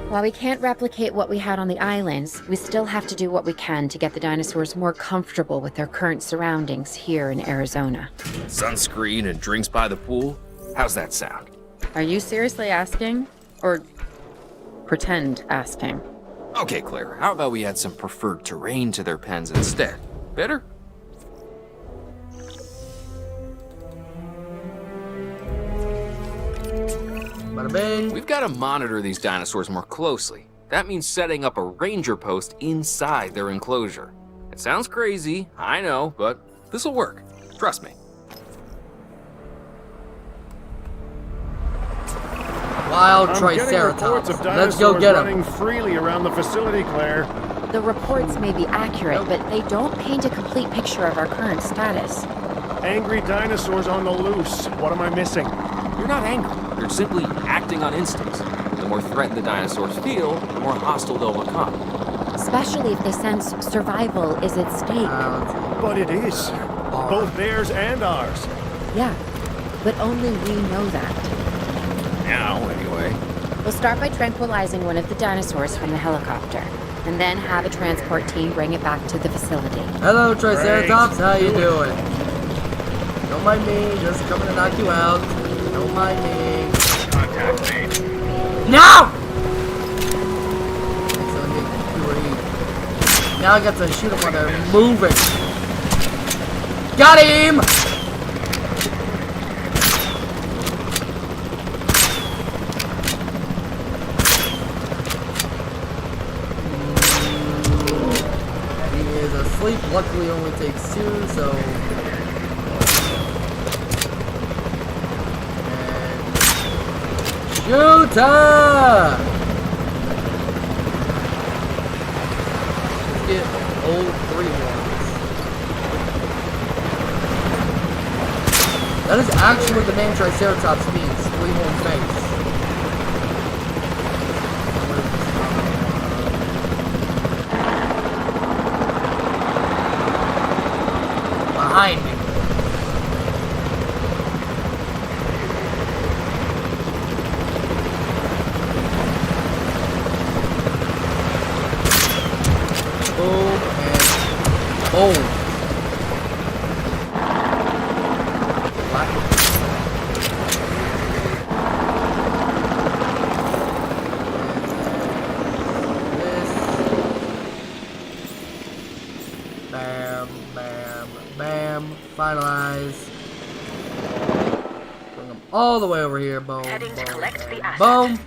While we can't replicate what we had on the islands, we still have to do what we can to get the dinosaurs more comfortable with their current surroundings here in Arizona. Sunscreen and drinks by the pool? How's that sound? Are you seriously asking? Or pretend asking? Okay, Claire, how about we add some preferred terrain to their pens instead? Better? Bada bing. We've got to monitor these dinosaurs more closely. That means setting up a ranger post inside their enclosure. It sounds crazy, I know, but this'll work. Trust me. Wild I'm getting reports Triceratops. of Let's go dinosaurs get running him. freely around the facility, Claire. The reports may be accurate, but they don't paint a complete picture of our current status. Angry dinosaurs on the loose. What am I missing? You're not angry. You're simply acting on instincts. The more threatened the dinosaurs feel, the more hostile they'll become. Especially if they sense survival is at stake. But it is. Both theirs and ours. Yeah, but only we know that. Now, anyway. We'll start by tranquilizing one of the dinosaurs from the helicopter, and then have a transport team bring it back to the facility. Hello, Triceratops. How you doing? Don't mind me. Just coming to knock you out. Don't mind me. Contact made. No! Now I got to shoot them while they're moving. Got him! He is asleep. Luckily, only takes 2, so. And shooter! Get old 3 horns. That is actually what the name Triceratops means. 3-horn face. Behind me. Boom, and guys. Bring them all the way over here. Boom, Heading to boom, collect the asset. boom.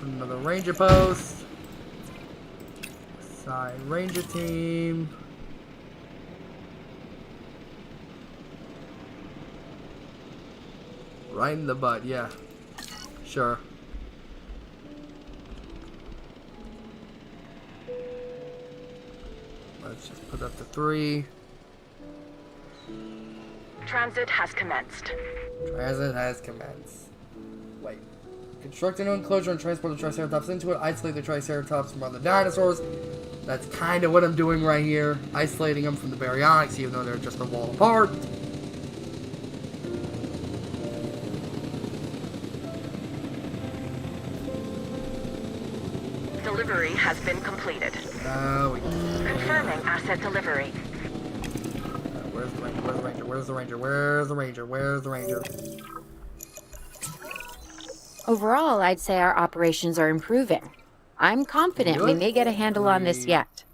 Put another ranger post. Side ranger team. Right in the butt, yeah. Sure. Let's just put up to 3. Transit has commenced. Transit has commenced. Wait. Construct a new enclosure and transport the Triceratops into it. Isolate the Triceratops from other dinosaurs. That's kind of what I'm doing right here. Isolating them from the baryonyx, even though they're just a wall apart. Delivery has been completed. Confirming asset delivery. Where's the ranger? Where's the ranger? Where's the ranger? Where's the ranger? Where's the ranger? Overall, I'd say our operations are improving. I'm confident we may get a handle on this yet.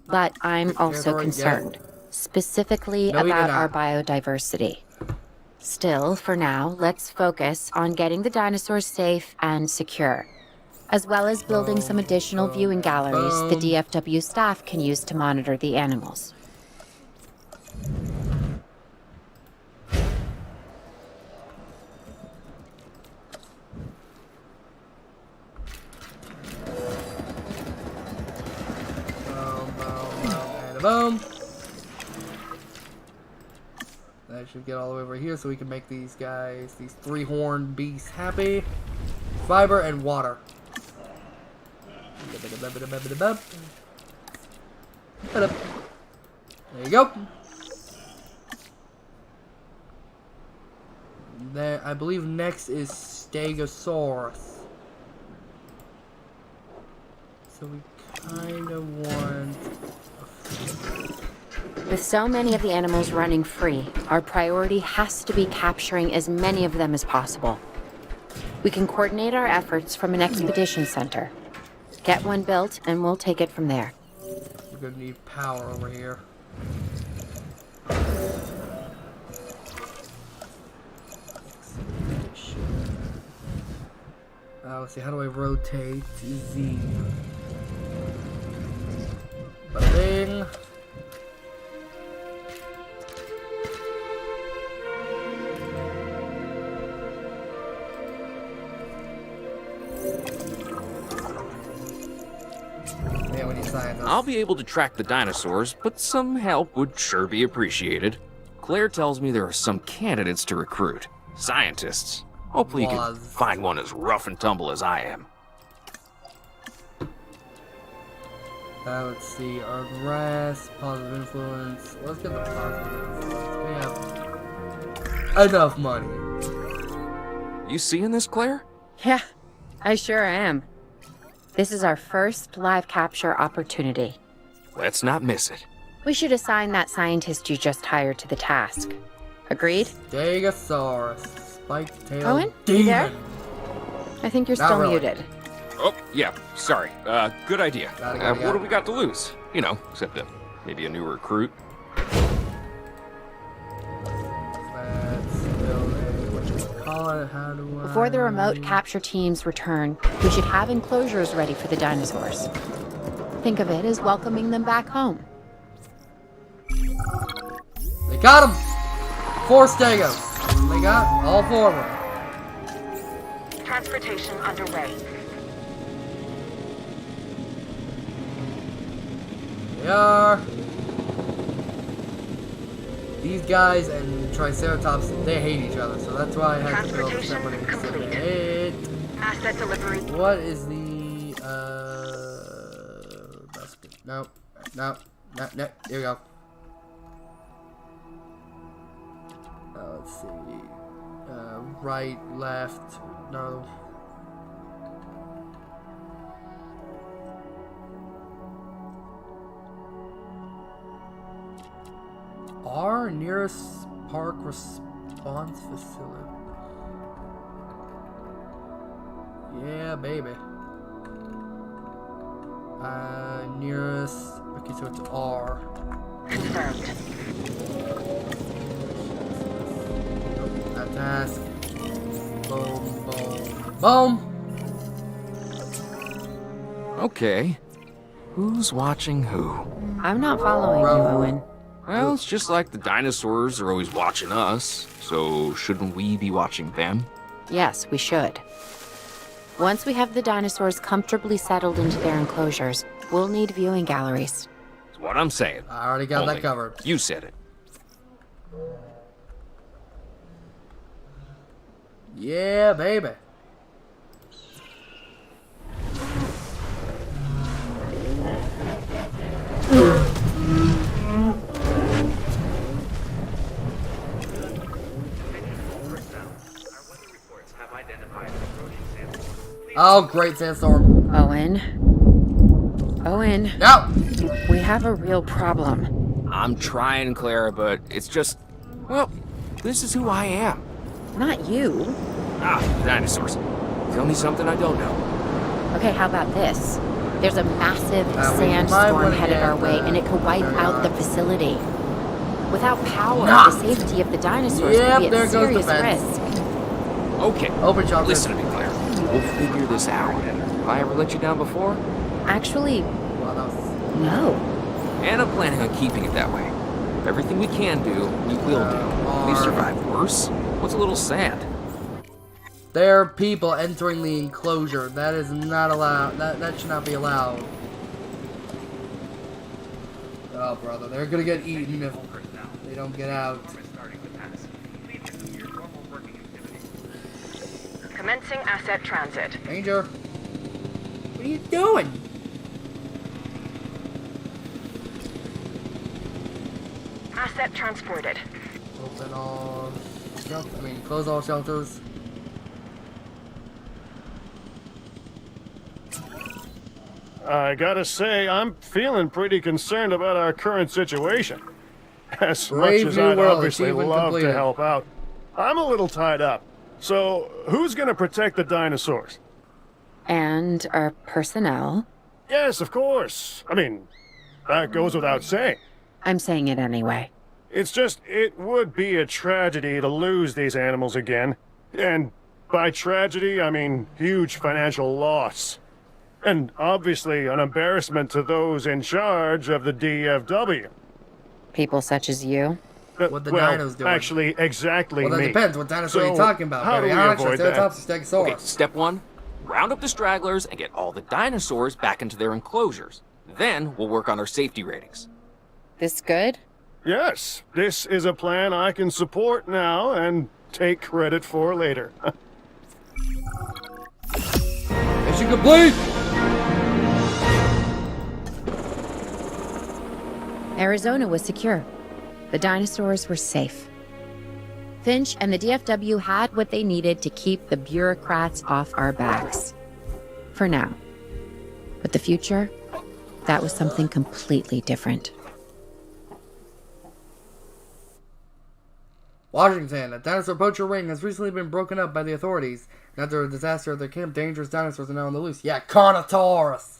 But I'm also concerned, specifically about our biodiversity. Still, for now, let's focus on getting the dinosaurs safe and secure, as well as building some additional viewing galleries the DFW staff can use to monitor the animals. Boom. That should get all the way over here so we can make these guys, these 3-horned beasts, happy. Fiber and water. There you go. There, I believe next is Stegosaurus. So we kind of want... With so many of the animals running free, our priority has to be capturing as many of them as possible. We can coordinate our efforts from an expedition center. Get one built, and we'll take it from there. We're gonna need power over here. Let's see, how do I rotate Z? Bing. I'll be able to track the dinosaurs, but some help would sure be appreciated. Claire tells me there are some candidates to recruit. Scientists. Hopefully you can find one as rough and tumble as I am. Let's see, our grass, positive influence. Let's get the positive influence. We have enough money. You seeing this, Claire? Yeah, I sure am. This is our first live capture opportunity. Let's not miss it. We should assign that scientist you just hired to the task. Agreed? Stegosaurus, spike-tailed Owen, demon. you there? I think you're still muted. Oh, yeah, sorry. Good idea. What do we got to lose? You know, except maybe a new recruit. Before the remote capture teams return, we should have enclosures ready for the dinosaurs. Think of it as welcoming them back home. They got them! 4 Stegos. They got all 4 of them. Transportation underway. They are. These guys and Triceratops, they hate each other, so that's why I had to build separate exhibit. Asset delivery. What is the no, here we go. Let's see. Right, left, no. Our nearest park response facility. Yeah, baby. Nearest. Okay, so it's R. confirmed. Task. Boom, boom, boom. Okay. Who's watching who? I'm not following you, Owen. Well, it's just like the dinosaurs are always watching us, so shouldn't we be watching them? Yes, we should. Once we have the dinosaurs comfortably settled into their enclosures, we'll need viewing galleries. That's what I'm saying. I already got Only that covered. You said it. Yeah, baby. Oh, great sandstorm. Owen. Owen. No! We have a real problem. I'm trying, Clara, but it's just... Well, this is who I am. Not you. The dinosaurs. Tell me something I don't know. Okay, how about this? There's a massive we might sandstorm wanna headed get our way, the- and it could wipe out the facility. Without power, Nah. the safety of the dinosaurs Yep, could be there at goes the serious fence. risk. Okay, Open chocolate. listen to me, Claire. We'll figure this out. Have I ever let you down before? Actually, Wow, that was... no. And I'm planning on keeping it that way. Everything we can do, we will do. We survived worse. What's a little sand? There are people entering the enclosure. That is not allowed. That should not be allowed. Oh, brother. They're gonna get eaten if they don't get out. Commencing asset transit. Ranger. What are you doing? Asset transported. Open all... close all shelters. I gotta say, I'm feeling pretty concerned about our current situation. As Brave much as New I'd World, obviously achievement love completed. to help out, I'm a little tied up. So, who's gonna protect the dinosaurs? And our personnel. Yes, of course. I mean, that goes without saying. I'm saying it anyway. It's just, it would be a tragedy to lose these animals again. And by tragedy, I mean huge financial loss. And obviously an embarrassment to those in charge of the DFW. People such as you. What the well, dinos doing? actually, exactly Well, that me. depends. What dinosaur are you So, talking about? how do we Baryonyx, avoid that? Triceratops, or Stegosaurus? Okay, step one. Round up the stragglers and get all the dinosaurs back into their enclosures. Then we'll work on our safety ratings. This good? Yes, this is a plan I can support now and take credit for later. Mission complete! Arizona was secure. The dinosaurs were safe. Finch and the DFW had what they needed to keep the bureaucrats off our backs. For now. But the future, that was something completely different. Washington, a dinosaur poacher ring has recently been broken up by the authorities. After a disaster at their camp, dangerous dinosaurs are now on the loose. Yeah, Carnotaurus!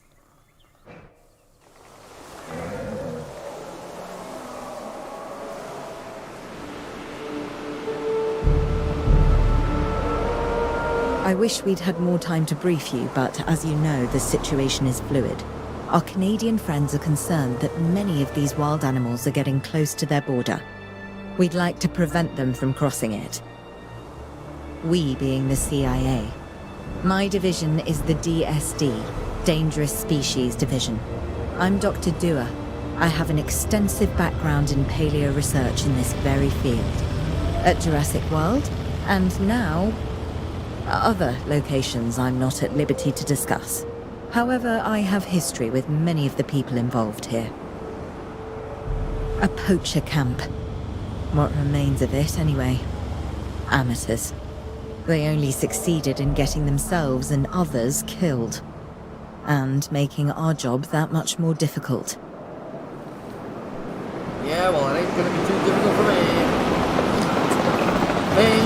I wish we'd had more time to brief you, but as you know, the situation is fluid. Our Canadian friends are concerned that many of these wild animals are getting close to their border. We'd like to prevent them from crossing it. We being the CIA. My division is the DSD, Dangerous Species Division. I'm Dr. Dua. I have an extensive background in paleo research in this very field. At Jurassic World, and now other locations I'm not at liberty to discuss. However, I have history with many of the people involved here. A poacher camp. What remains of it, anyway. Amateurs. They only succeeded in getting themselves and others killed. And making our job that much more difficult. Yeah, well, it ain't gonna be too difficult for me.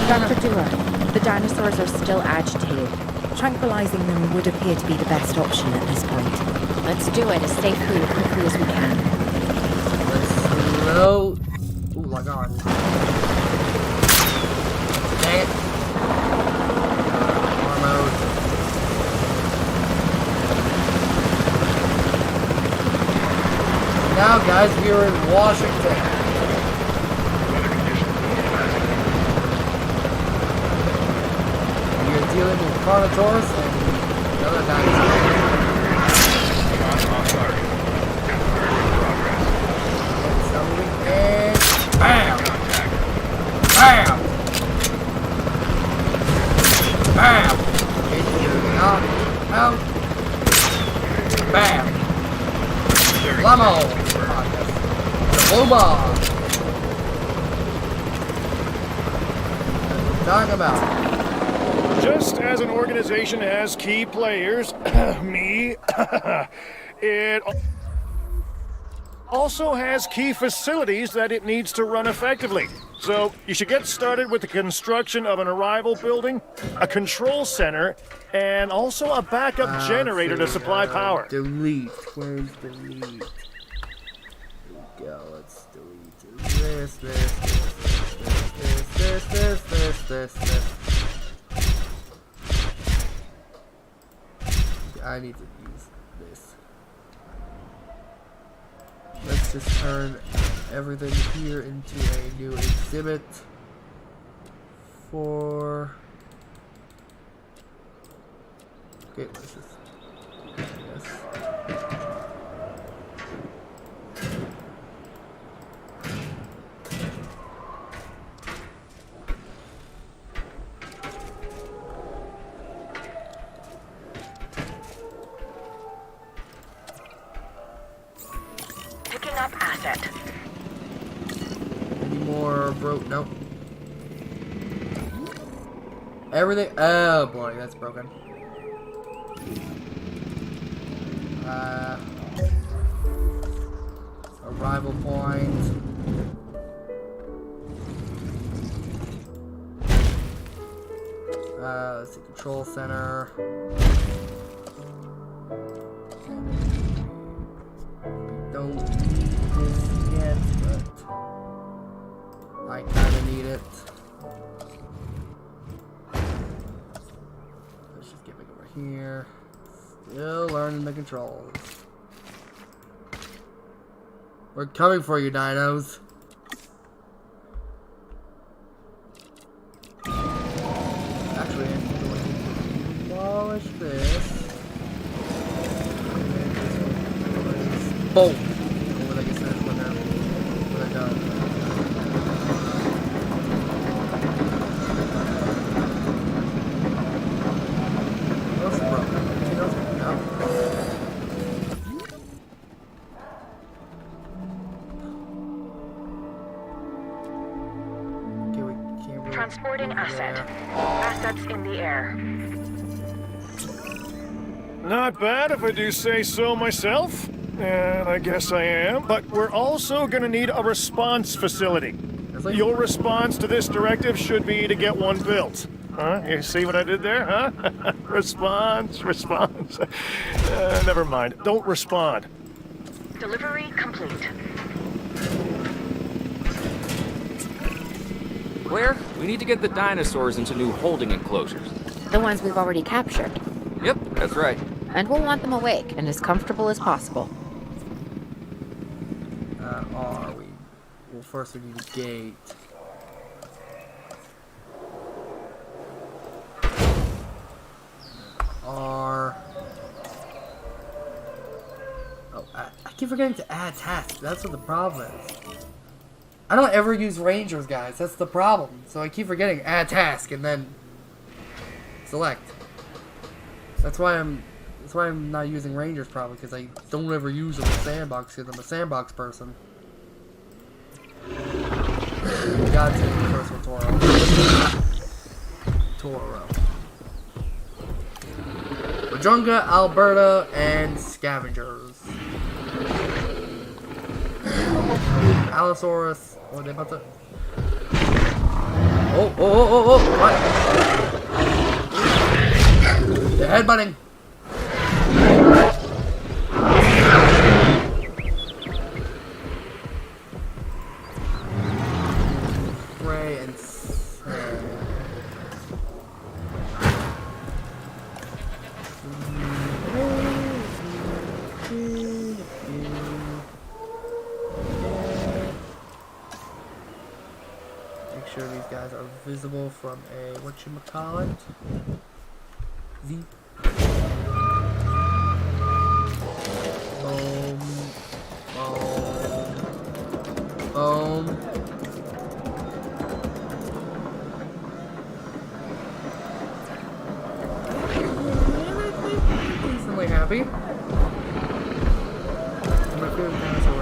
Dr. Dua, the dinosaurs are still agitated. Tranquilizing them would appear to be the best option at this point. Let's do it as safely and quickly as we can. Let's No. Ooh, my God. Dang it. War mode. Now, guys, we are in Washington. We are dealing with Carnotaurus and another dinosaur. And bam! Bam! Bam! Out! Out! Bam! Lamo! The blue ball! Talk about. Just as an organization has key players, me, it also has key facilities that it needs to run effectively. So you should get started with the construction of an arrival building, a control center, and also a backup generator to supply power. Delete. Where's delete? Here we go. Let's delete this. I need to use this. Let's just turn everything here into a new exhibit for... Okay, let's just do this. Asset. Any more broke? Nope. Everything. Oh boy, that's broken. Arrival point. Let's see, control center. Don't need this yet, but I kinda need it. Let's just get back over here. Still learning the controls. We're coming for you, dinos. Actually, I'm going to demolish this. Boom! I guess that's when they're done. What else is broken? Anything else? No. Okay, we can't really Transporting move asset. there. Assets in the air. Not bad if I do say so myself. And I guess I am. But we're also gonna need a response facility. Your response to this directive should be to get one built. Huh? You see what I did there, huh? Response. Never mind. Don't respond. Delivery complete. Claire, we need to get the dinosaurs into new holding enclosures. The ones we've already captured. Yep, that's right. And we'll want them awake and as comfortable as possible. Are we? Well, first we need a gate. R. Oh, I keep forgetting to add tasks. That's what the problem is. I don't ever use Rangers, guys. That's the problem. So I keep forgetting add task and then select. That's why I'm not using Rangers probably, because I don't ever use them in Sandbox because I'm a Sandbox person. Gotta take the first one, Toro. Wajunga, Alberta, and Scavengers. Allosaurus. Oh, they about to... Oh, what? They're headbutting. guys are visible from a whatchamacallit? Z. Decently happy. My favorite dinosaur.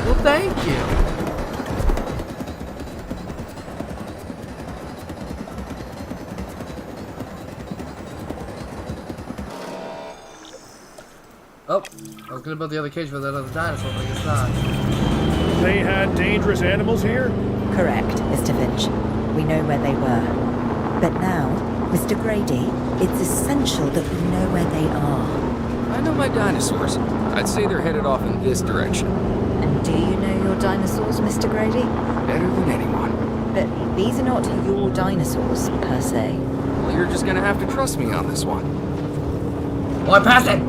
Well, thank you. Oh, I was gonna build the other cage for that other dinosaur, but I guess not. They had dangerous animals here? Correct, Mr. Finch. We know where they were. But now, Mr. Grady, it's essential that we know where they are. I know my dinosaurs. I'd say they're headed off in this direction. And do you know your dinosaurs, Mr. Grady? Better than anyone. But these are not your dinosaurs, per se. Well, you're just gonna have to trust me on this one. One past it!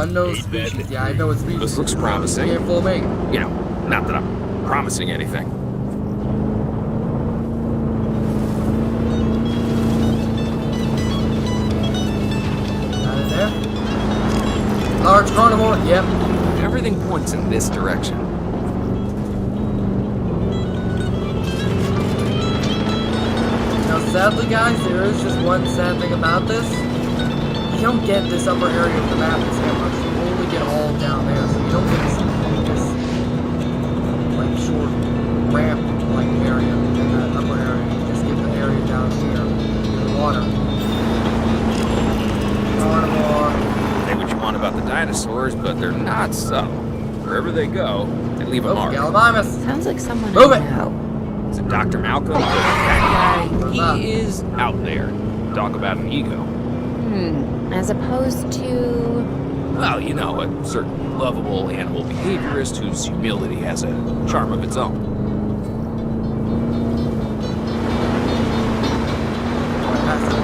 Unknown species. Yeah, I know it's species. This looks promising. Can't fool me. You know, not that I'm promising anything. Got it there. Large carnivore. Yep. Everything points in this direction. Now, sadly, guys, there is just one sad thing about this. You don't get this upper area of the map as that much. You only get all down there, so you don't get this like short ramp like area in that upper area. You just get the area down here in the water. Carnivore. Say what you want about the dinosaurs, but they're not subtle. Wherever they go, they leave a mark. Gallimimus. Sounds like someone Move I it. know. Is it Dr. Malcolm? That guy, he is out there. Talk about an ego. As opposed to... Well, you know, a certain lovable animal behaviorist whose humility has a charm of its own. Faster.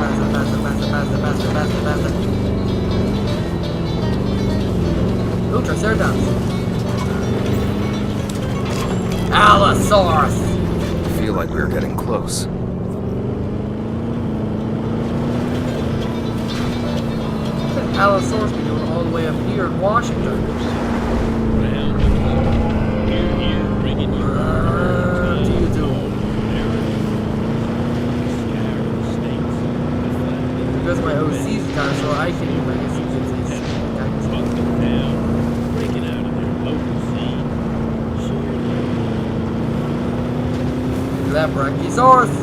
Ooh, Triceratops. Allosaurus. I feel like we're getting close. Allosaurus be doing all the way up here in Washington. Because my OC's dinosaur, I can bring it. Look at that Brachiosaurus.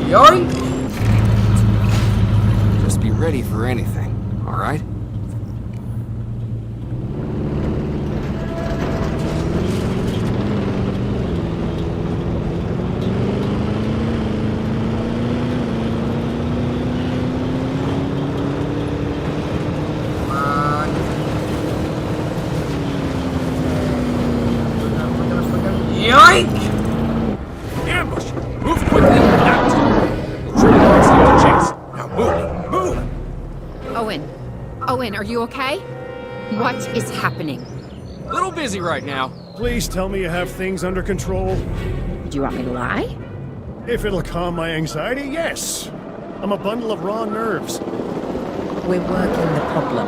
Yoink! Just be ready for anything, alright? Yoink! Ambush! Move quickly! Now move! Owen, are you okay? What is happening? A little busy right now. Please tell me you have things under control. Do you want me to lie? If it'll calm my anxiety, yes. I'm a bundle of raw nerves. We're working the problem.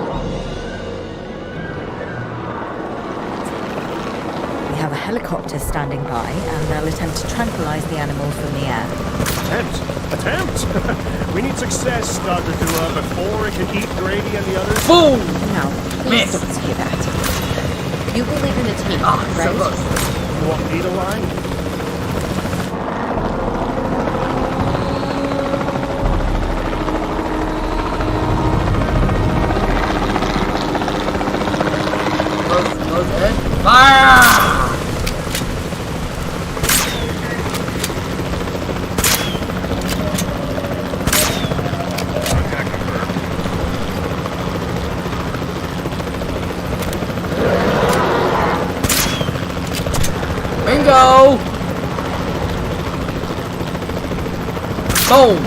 We have a helicopter standing by, and they'll attempt to tranquilize the animal from the air. Attempt? We need success, Dr. Dua, before it can eat Grady and the others. Boom! No, please don't say that. You will live in a tank, right? So close. You want me to lie? Close head. Fire! Bingo! Boom!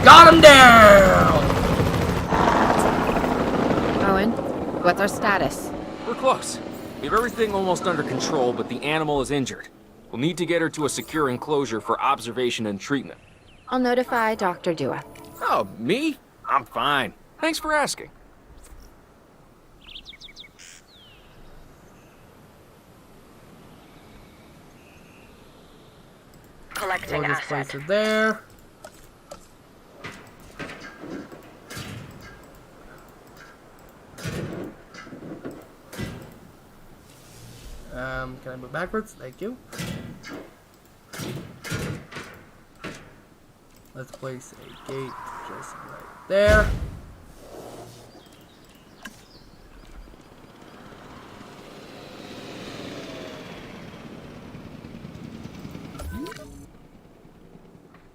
Got him down! Owen, what's our status? We're close. We have everything almost under control, but the animal is injured. We'll need to get her to a secure enclosure for observation and treatment. I'll notify Dr. Dua. Oh, me? I'm fine. Thanks for asking. Collecting We'll just asset. place it there. Can I move backwards? Thank you. Let's place a gate just right there.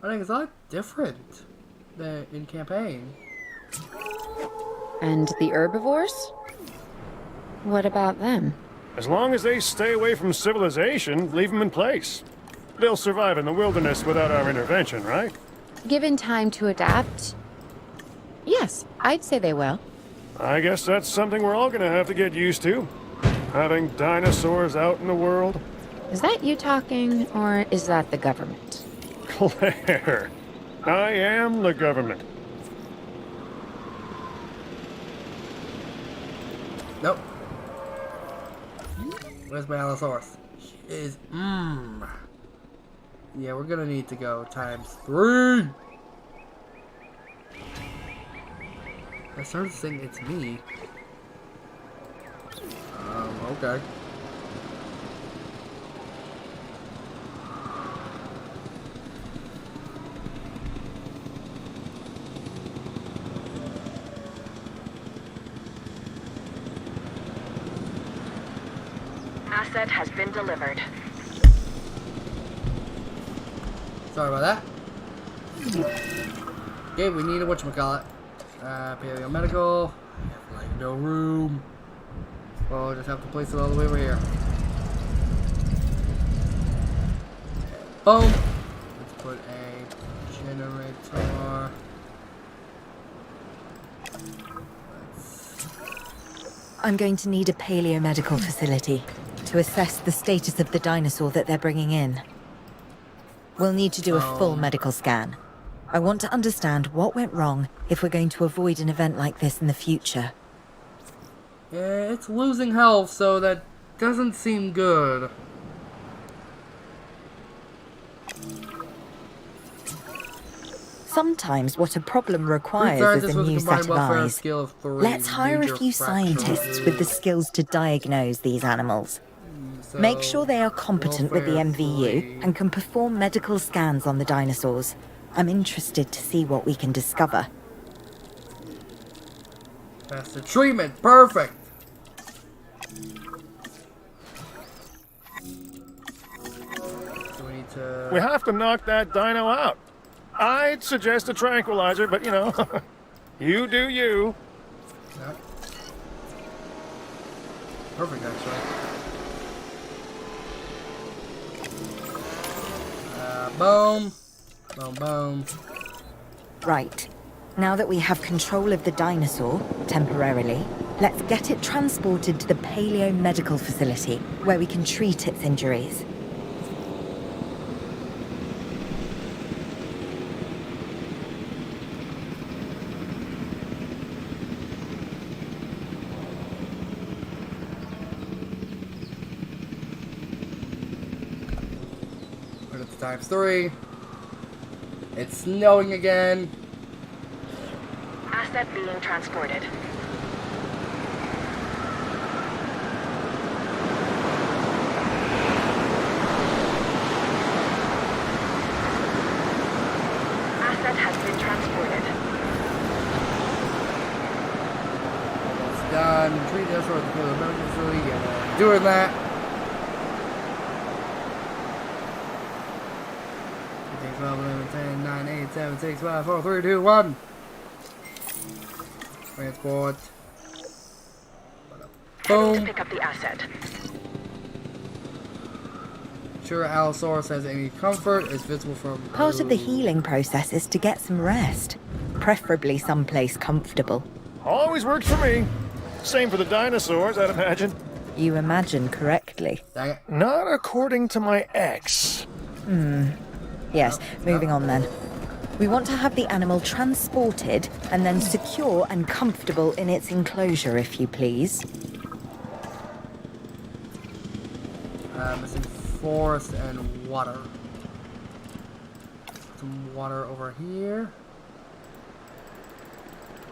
I think it's a lot different than in campaign. And the herbivores? What about them? As long as they stay away from civilization, leave them in place. They'll survive in the wilderness without our intervention, right? Given time to adapt? Yes, I'd say they will. I guess that's something we're all gonna have to get used to. Having dinosaurs out in the world. Is that you talking, or is that the government? Claire, I am the government. Nope. Where's my Allosaurus? Is Yeah, we're gonna need to go ×3. I started saying it's me. Okay. Asset has been delivered. Sorry about that. Okay, we need a whatchamacallit. Paleo medical. We have like no room. Well, we'll just have to place it all the way over here. Boom. Let's put a generator. I'm going to need a paleomedical facility to assess the status of the dinosaur that they're bringing in. We'll need to do a full medical scan. I want to understand what went wrong if we're going to avoid an event like this in the future. Yeah, it's losing health, so that doesn't seem good. Sometimes what a problem requires is a new set of eyes. Let's hire a few scientists with the skills to diagnose these animals. Make sure they are competent with the MVU and can perform medical scans on the dinosaurs. I'm interested to see what we can discover. Faster treatment, perfect. So we need to. We have to knock that dino out. I'd suggest a tranquilizer, but you know, you do you. Yep. Perfect, actually. Boom. Boom, boom. Right. Now that we have control of the dinosaur, temporarily, let's get it transported to the paleomedical facility, where we can treat its injuries. Put it to ×3. It's snowing again. Asset being transported. Asset has been transported. Almost done. Treat us for the medical facility. Yeah, doing that. 12, 11, 10, 9, 8, 7, 6, 5, 4, 3, 2, 1. Transport. Heading to Boom. pick up the asset. sure Allosaurus has any comfort. It's visible from... Part of the healing process is to get some rest, preferably someplace comfortable. Always works for me. Same for the dinosaurs, I'd imagine. You imagine correctly. Dang it. Not according to my ex. Yes, moving on then. We want to have the animal transported and then secure and comfortable in its enclosure, if you please. Missing forest and water. Some water over here.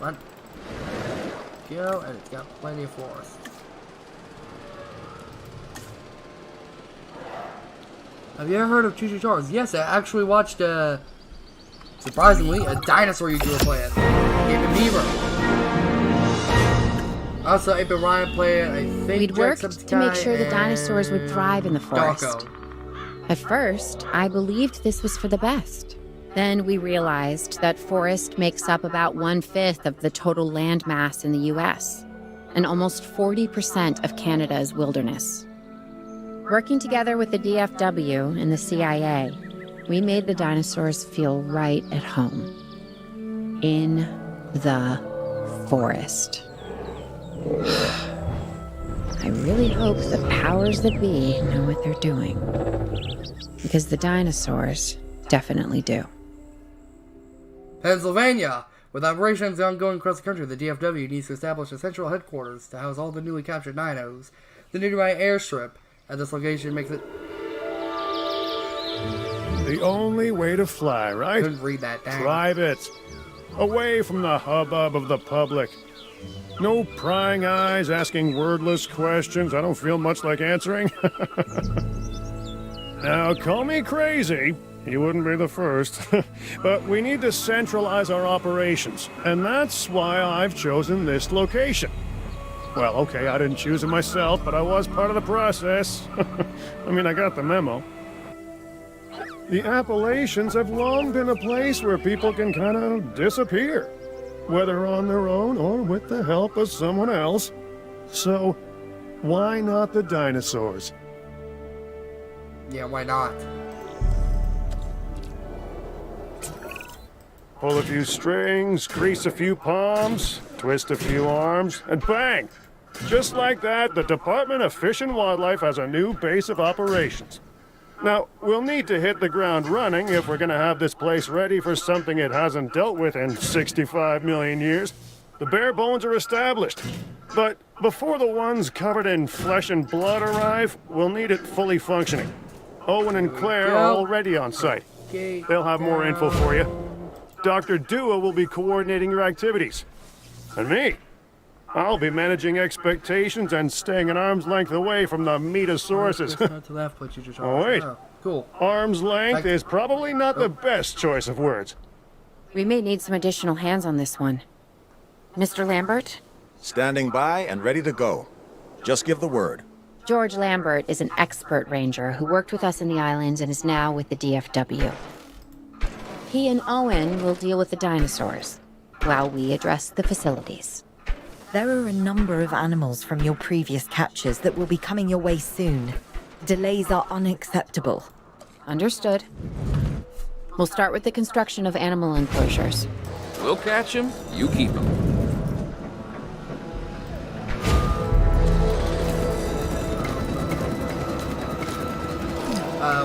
Run. Go, and it's got plenty of forest. Have you ever heard of Choo Choo Charles? Yes, I actually watched, surprisingly, a dinosaur YouTuber play it. Game of Beaver. Also, Ape and Ryan play it. I think We'd worked to make sure the dinosaurs would thrive in the forest. Darko. At first, I believed this was for the best. Then we realized that forest makes up about 1/5 of the total land mass in the US, and almost 40% of Canada's wilderness. Working together with the DFW and the CIA, we made the dinosaurs feel right at home. In the forest. I really hope the powers that be know what they're doing. Because the dinosaurs definitely do. Pennsylvania. With operations ongoing across the country, the DFW needs to establish a central headquarters to house all the newly captured dinos. The nearby airstrip at this location makes it... The only way to fly, right? Couldn't read that, dang. Private. Away from the hubbub of the public. No prying eyes asking wordless questions I don't feel much like answering. Now, call me crazy. You wouldn't be the first. But we need to centralize our operations. And that's why I've chosen this location. Well, okay, I didn't choose it myself, but I was part of the process. I mean, I got the memo. The Appalachians have long been a place where people can kind of disappear. Whether on their own or with the help of someone else. So, why not the dinosaurs? Yeah, why not? Pull a few strings, grease a few palms, twist a few arms, and bang! Just like that, the Department of Fish and Wildlife has a new base of operations. Now, we'll need to hit the ground running if we're gonna have this place ready for something it hasn't dealt with in 65 million years. The bare bones are established. But before the ones covered in flesh and blood arrive, we'll need it fully functioning. Owen and Claire are already on site. They'll have more info for you. Dr. Dua will be coordinating your activities. And me, I'll be managing expectations and staying an arm's length away from the meatosauruses. Oh, wait. Cool. Arm's length is probably not the best choice of words. We may need some additional hands on this one. Mr. Lambert? Standing by and ready to go. Just give the word. George Lambert is an expert ranger who worked with us in the islands and is now with the DFW. He and Owen will deal with the dinosaurs, while we address the facilities. There are a number of animals from your previous captures that will be coming your way soon. Delays are unacceptable. Understood. We'll start with the construction of animal enclosures. We'll catch him, you keep him.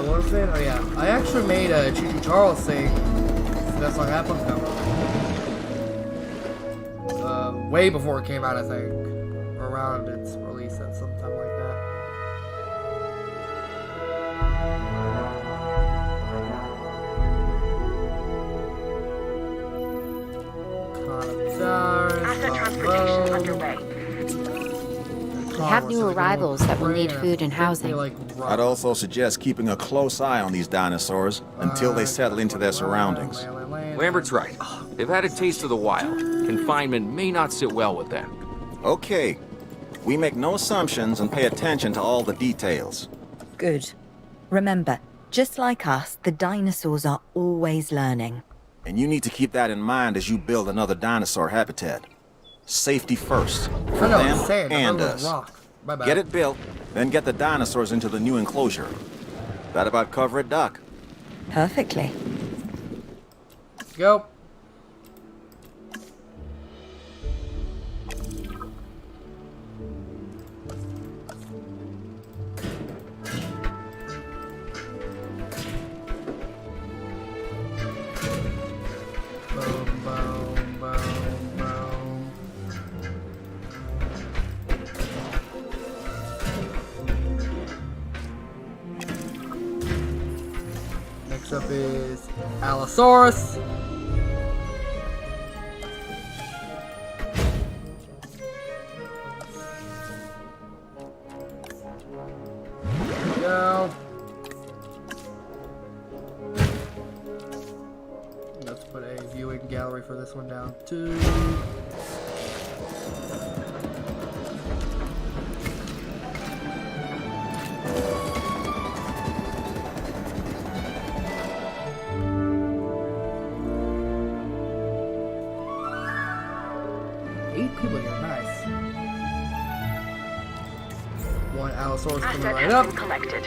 What was it? Oh yeah, I actually made a Choo Choo Charles thing. That's what happened now. Way before it came out, I think. Or around its release at some time like that. Asset transportation underway. We have new arrivals that will need food and housing. I'd also suggest keeping a close eye on these dinosaurs until they settle into their surroundings. Lambert's right. They've had a taste of the wild. Confinement may not sit well with them. Okay. We make no assumptions and pay attention to all the details. Good. Remember, just like us, the dinosaurs are always learning. And you need to keep that in mind as you build another dinosaur habitat. Safety first, for them and us. Get it built, then get the dinosaurs into the new enclosure. That about cover it, Doc? Perfectly. Go. Boom, boom, boom, boom. Next up is Allosaurus. There we go. Let's put a viewing gallery for this one down too. People here, nice. One Allosaurus coming right up. Collected.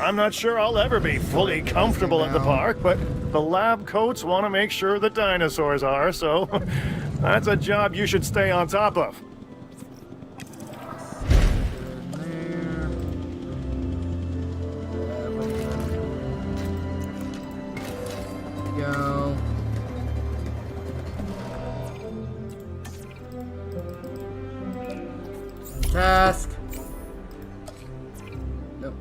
I'm not sure I'll ever be fully comfortable at the park, but the lab coats want to make sure the dinosaurs are, so that's a job you should stay on top of. Go. Task. Nope.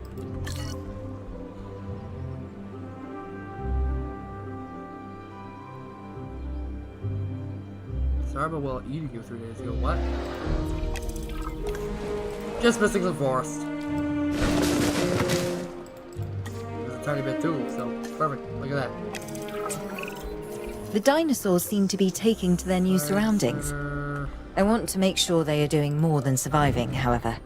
Sorry about well eating you 3 days ago. What? Just missing some forest. There's a tiny bit too, so perfect. Look at that. The dinosaurs seem to be taking to their new surroundings. I want to make sure they are doing more than surviving, however.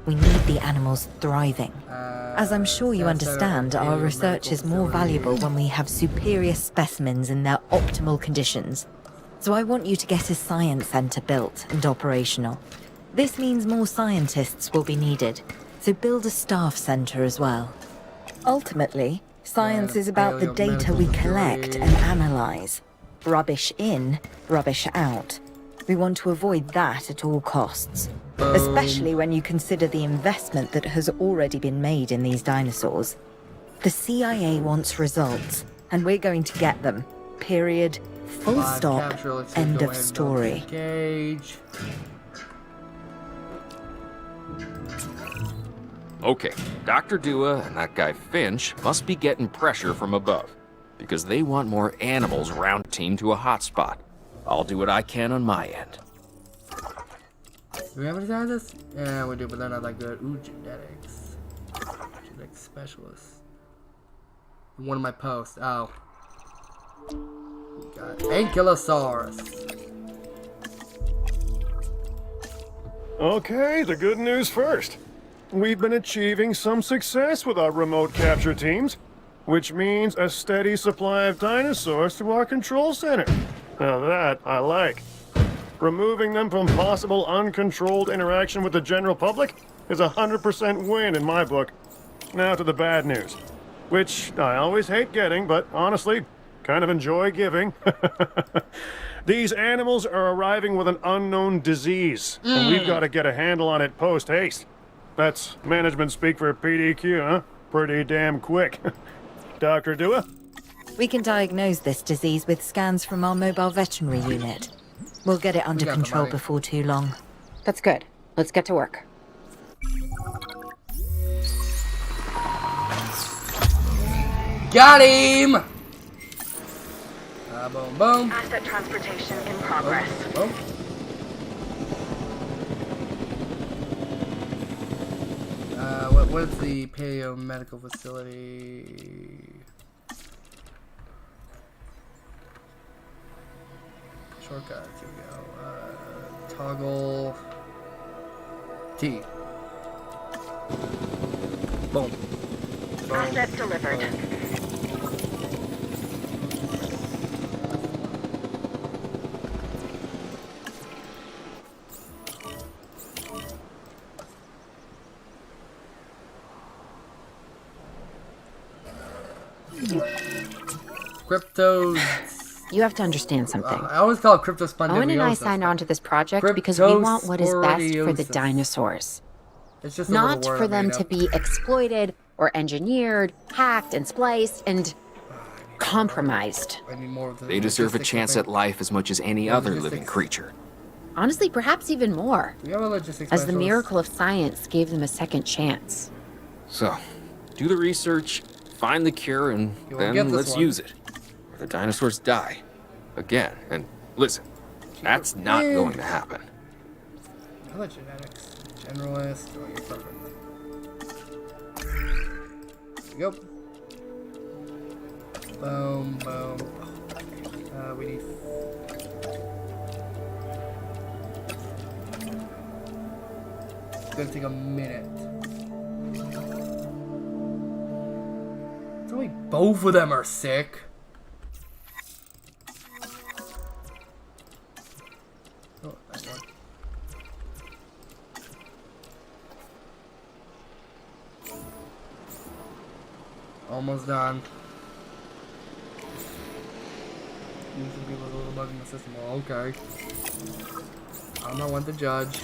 We need the animals thriving. As I'm sure you understand, our research is more valuable when we have superior specimens in their optimal conditions. So I want you to get a science center built and operational. This means more scientists will be needed, so build a staff center as well. Ultimately, science is about the data we collect and analyze. Rubbish in, rubbish out. We want to avoid that at all costs, especially when you consider the investment that has already been made in these dinosaurs. The CIA wants results, and we're going to get them. Period. Full stop. End of story. Cage. Okay, Dr. Dua and that guy Finch must be getting pressure from above, because they want more animals round team to a hotspot. I'll do what I can on my end. Do we have any scientists? Yeah, we do, but they're not that good. Ooh, genetics. Genetics specialist. One of my posts. Oh. We got Ankylosaurus. Okay, the good news first. We've been achieving some success with our remote capture teams, which means a steady supply of dinosaurs to our control center. Now that I like. Removing them from possible uncontrolled interaction with the general public is a 100% win in my book. Now to the bad news, which I always hate getting, but honestly, kind of enjoy giving. These animals are arriving with an unknown disease, and we've got to get a handle on it post-haste. That's management speak for PDQ, huh? Pretty damn quick. Dr. Dua? We can diagnose this disease with scans from our mobile veterinary unit. We'll get it under control before too long. That's good. Let's get to work. Got him! Boom, boom. Asset transportation in progress. Boom. What's the Paleo Medical Facility? Shortcuts, here we go. Toggle T. Boom. Asset delivered. Crypto. You have to understand something. I always call it cryptospondyliosis. Owen and I signed on to this project because we want what is best for the dinosaurs. It's just Not for them to be exploited or engineered, hacked and spliced and compromised. I need more of the They deserve a chance at life as much as any other living creature. Honestly, perhaps even more, Do you have a logistics as the specialist? miracle of science gave them a second chance. So, do the research, find the cure, and You won't get then this let's one. use it. Or the dinosaurs die. Again. And listen, that's not going to happen. I like genetics. Generalist. Oh, you're perfect. There you go. Boom, boom. We need. It's gonna take a minute. Tell me both of them are sick. Oh, that one. Almost done. Some people a little bug in the system. Well, okay. I'm not one to judge.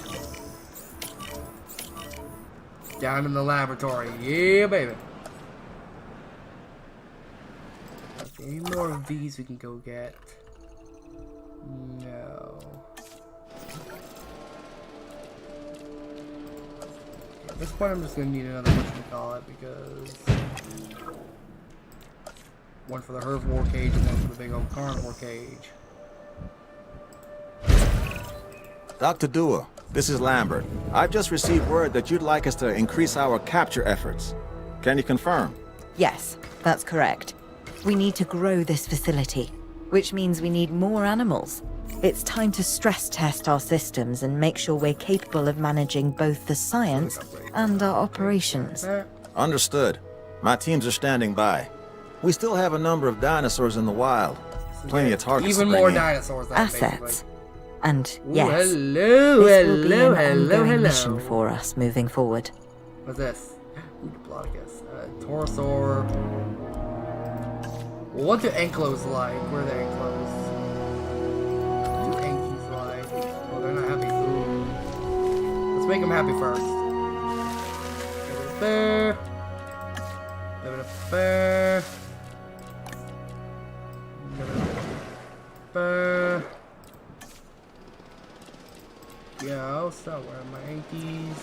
Down in the laboratory. Yeah, baby. Okay, any more of these we can go get? No. At this point, I'm just gonna need another whatchamacallit because one for the herbivore cage and one for the big old carnivore cage. Dr. Dewar, this is Lambert. I've just received word that you'd like us to increase our capture efforts. Can you confirm? Yes, that's correct. We need to grow this facility, which means we need more animals. It's time to stress test our systems and make sure we're capable of managing both the science and our operations. Understood. My teams are standing by. We still have a number of dinosaurs in the wild. Plenty of targets Even to bring more in. dinosaurs. Assets. And Ooh, yes, hello, this will be hello, an hello, ongoing hello. mission for us moving forward. What's this? Ooh, Diplodocus. Torosaur. What do anklos like? Where are the anklos? What do ankies like? Oh, they're not happy. Ooh. Let's make them happy first. Bear. Bear. Bear. Yeah, so where are my ankies?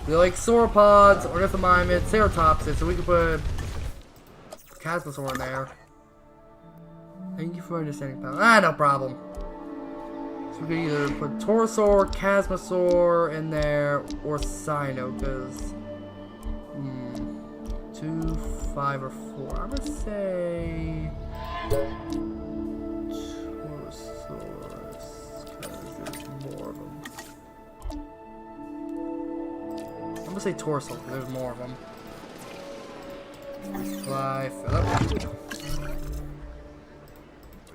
They like sauropods, ornithomimids, ceratopsids, so we can put Chasmosaur in there. Thank you for understanding, pal. Ah, no problem. So we can either put Torosaur, Chasmosaur in there, or Cyno, because 2, 5, or 4. I'm gonna say Torosaurus, because there's more of them. I'm gonna say Torso, because there's more of them. Fly, fill up. There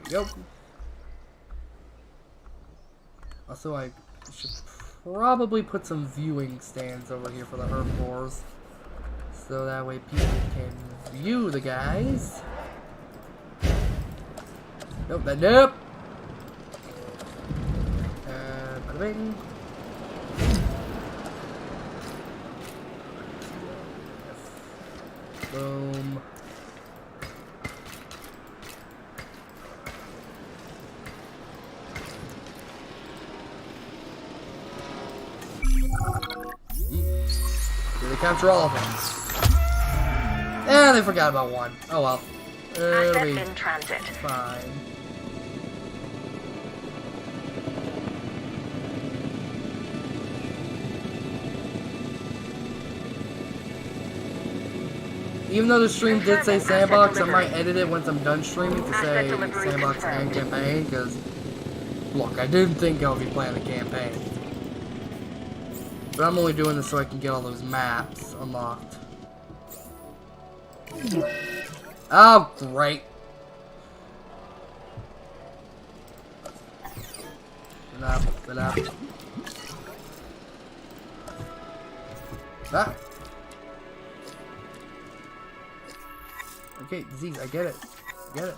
we go. Also, I should probably put some viewing stands over here for the herbivores. So that way people can view the guys. Nope, nope. Bada bing. Boom. Did they capture all of them? Eh, they forgot about one. Oh well. It'll Asset be in transit. fine. Even though the stream did say sandbox, I might edit it once I'm done streaming to say sandbox and campaign, because, look, I didn't think I would be playing the campaign. But I'm only doing this so I can get all those maps unlocked. Oh, great. Fill up. Ah. Okay, disease, I get it. I get it.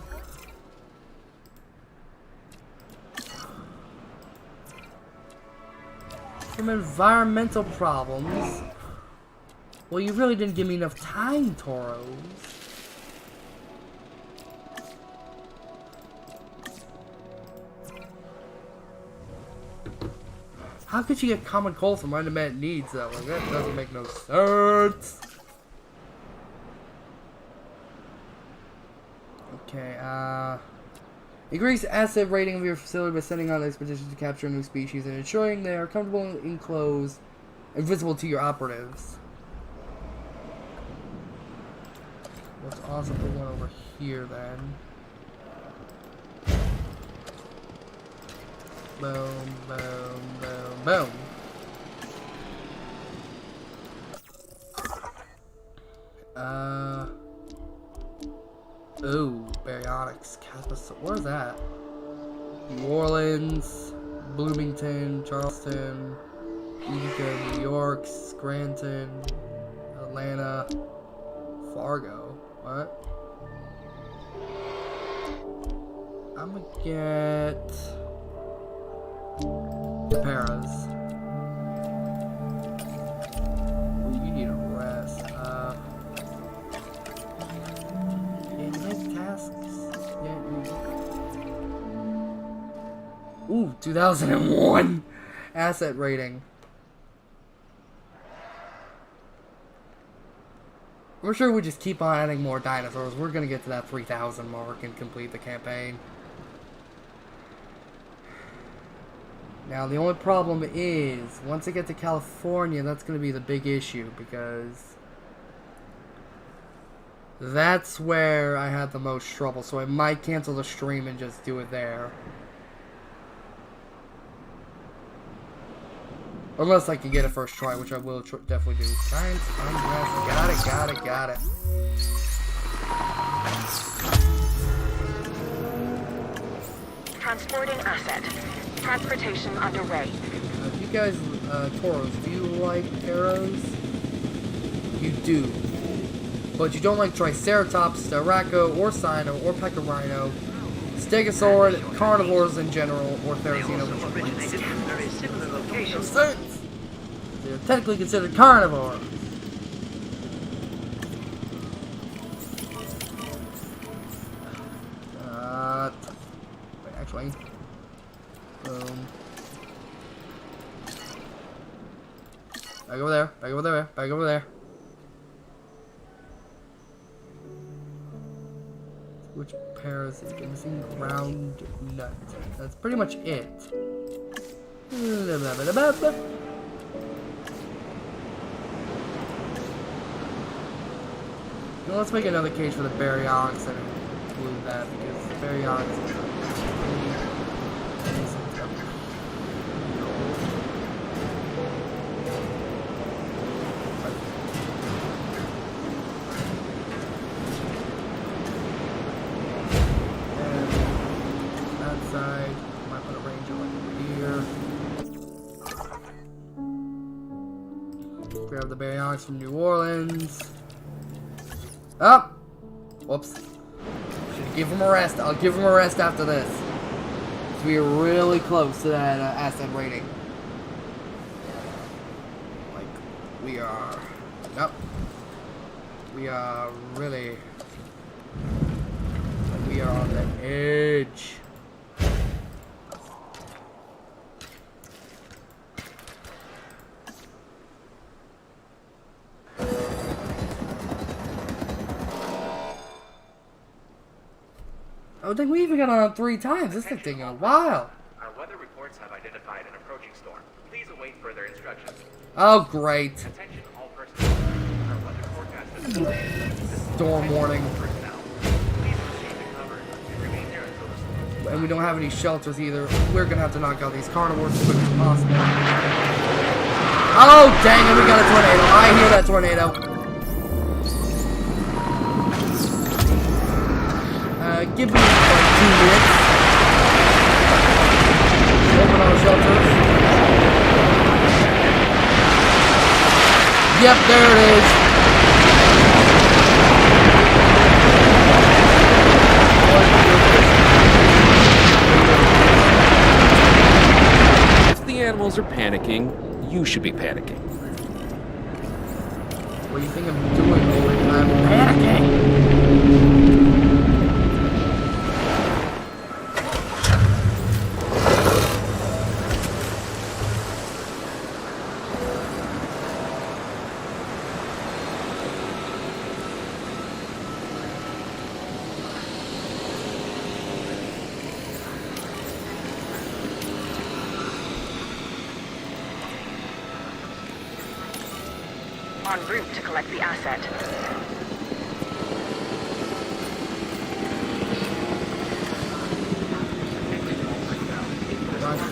Some environmental problems. Well, you really didn't give me enough time, Toros. How could you get common cold from unmet needs, though? Like, that doesn't make no sense. Okay, increase asset rating of your facility by sending out expeditions to capture new species and ensuring they are comfortable, enclosed, and visible to your operatives. Let's also put one over here, then. Boom, boom, boom, boom. Ooh, baryonics. Where's that? New Orleans, Bloomington, Charleston, Utica, New York, Scranton, Atlanta, Fargo. What? I'm gonna get Paras. Ooh, you need a rest. Make tasks. Yeah. Ooh, 2001 asset rating. We're sure we just keep on adding more dinosaurs. We're gonna get to that 3,000 mark and complete the campaign. Now, the only problem is, once I get to California, that's going to be the big issue, because that's where I had the most trouble, so I might cancel the stream and just do it there. Unless I can get it first try, which I will definitely do. Science, unrest, got it. Transporting asset. Transportation underway. If you guys, Toros, do you like arrows? You do. But you don't like Triceratops, Styraco, or Sino, or Pecorino, Stegosaur, carnivores in general, or Therizino, which they're technically considered carnivores. Wait, actually. Boom. Back over there, back over there, back over there. Which pears is missing? Ground nut. That's pretty much it. Now let's make another cage for the baryonyx and include that, because the baryonyx is grab the baryonyx from New Orleans. Oh! Whoops. Should give him a rest. I'll give him a rest after this. So we are really close to that asset rating. Like, we are... Nope. We are really... Like, we are on the edge. I think we even got on 3 times. This is taking a while. Our weather reports have identified an approaching storm. Please await further instructions. Oh, great. Attention all personnel. Our weather forecast is storm warning. Please proceed to cover and remain there until the storm. And we don't have any shelters either. We're gonna have to knock out these carnivores as quick as possible. Oh, dang it. We got a tornado. I hear that tornado. Give me like 2 minutes. Open our shelters. Yep, there it is. panicking, you should be panicking. What do you think I'm doing, boy? I'm panicking! En route to collect the asset.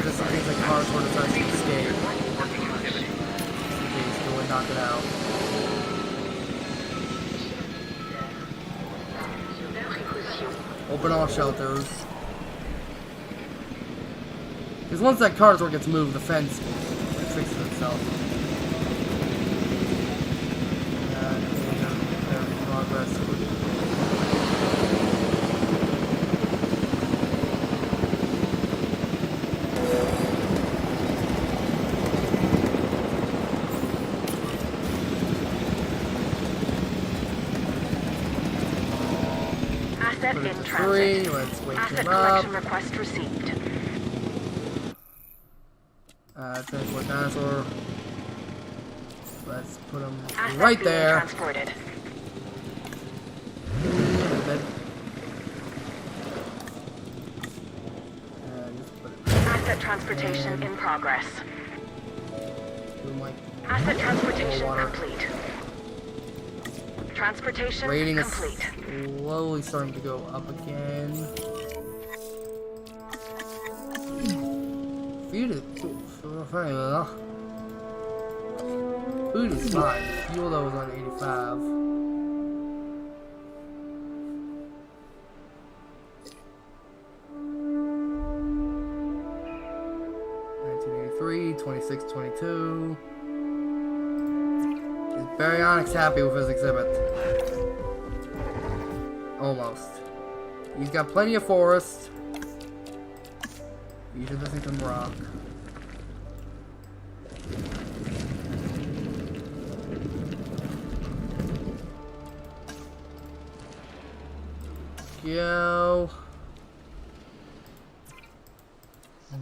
Just in case like cars were to start to escape. In case they would knock it out. Open all shelters. Because once that car gets moved, the fence fixes itself. Progress. Asset in Three. transit. Let's wake Asset him collection up. request received. Transport dinosaur. Let's put him Asset right being there. transported. Asset transportation in progress. Asset transportation complete. Transportation Rating is complete. slowly starting to go up again. Food is fine. Fuel though is on 85. $1983, $26.22. Is Baryonyx happy with his exhibit? Almost. He's got plenty of forest. He just doesn't come rock. Go.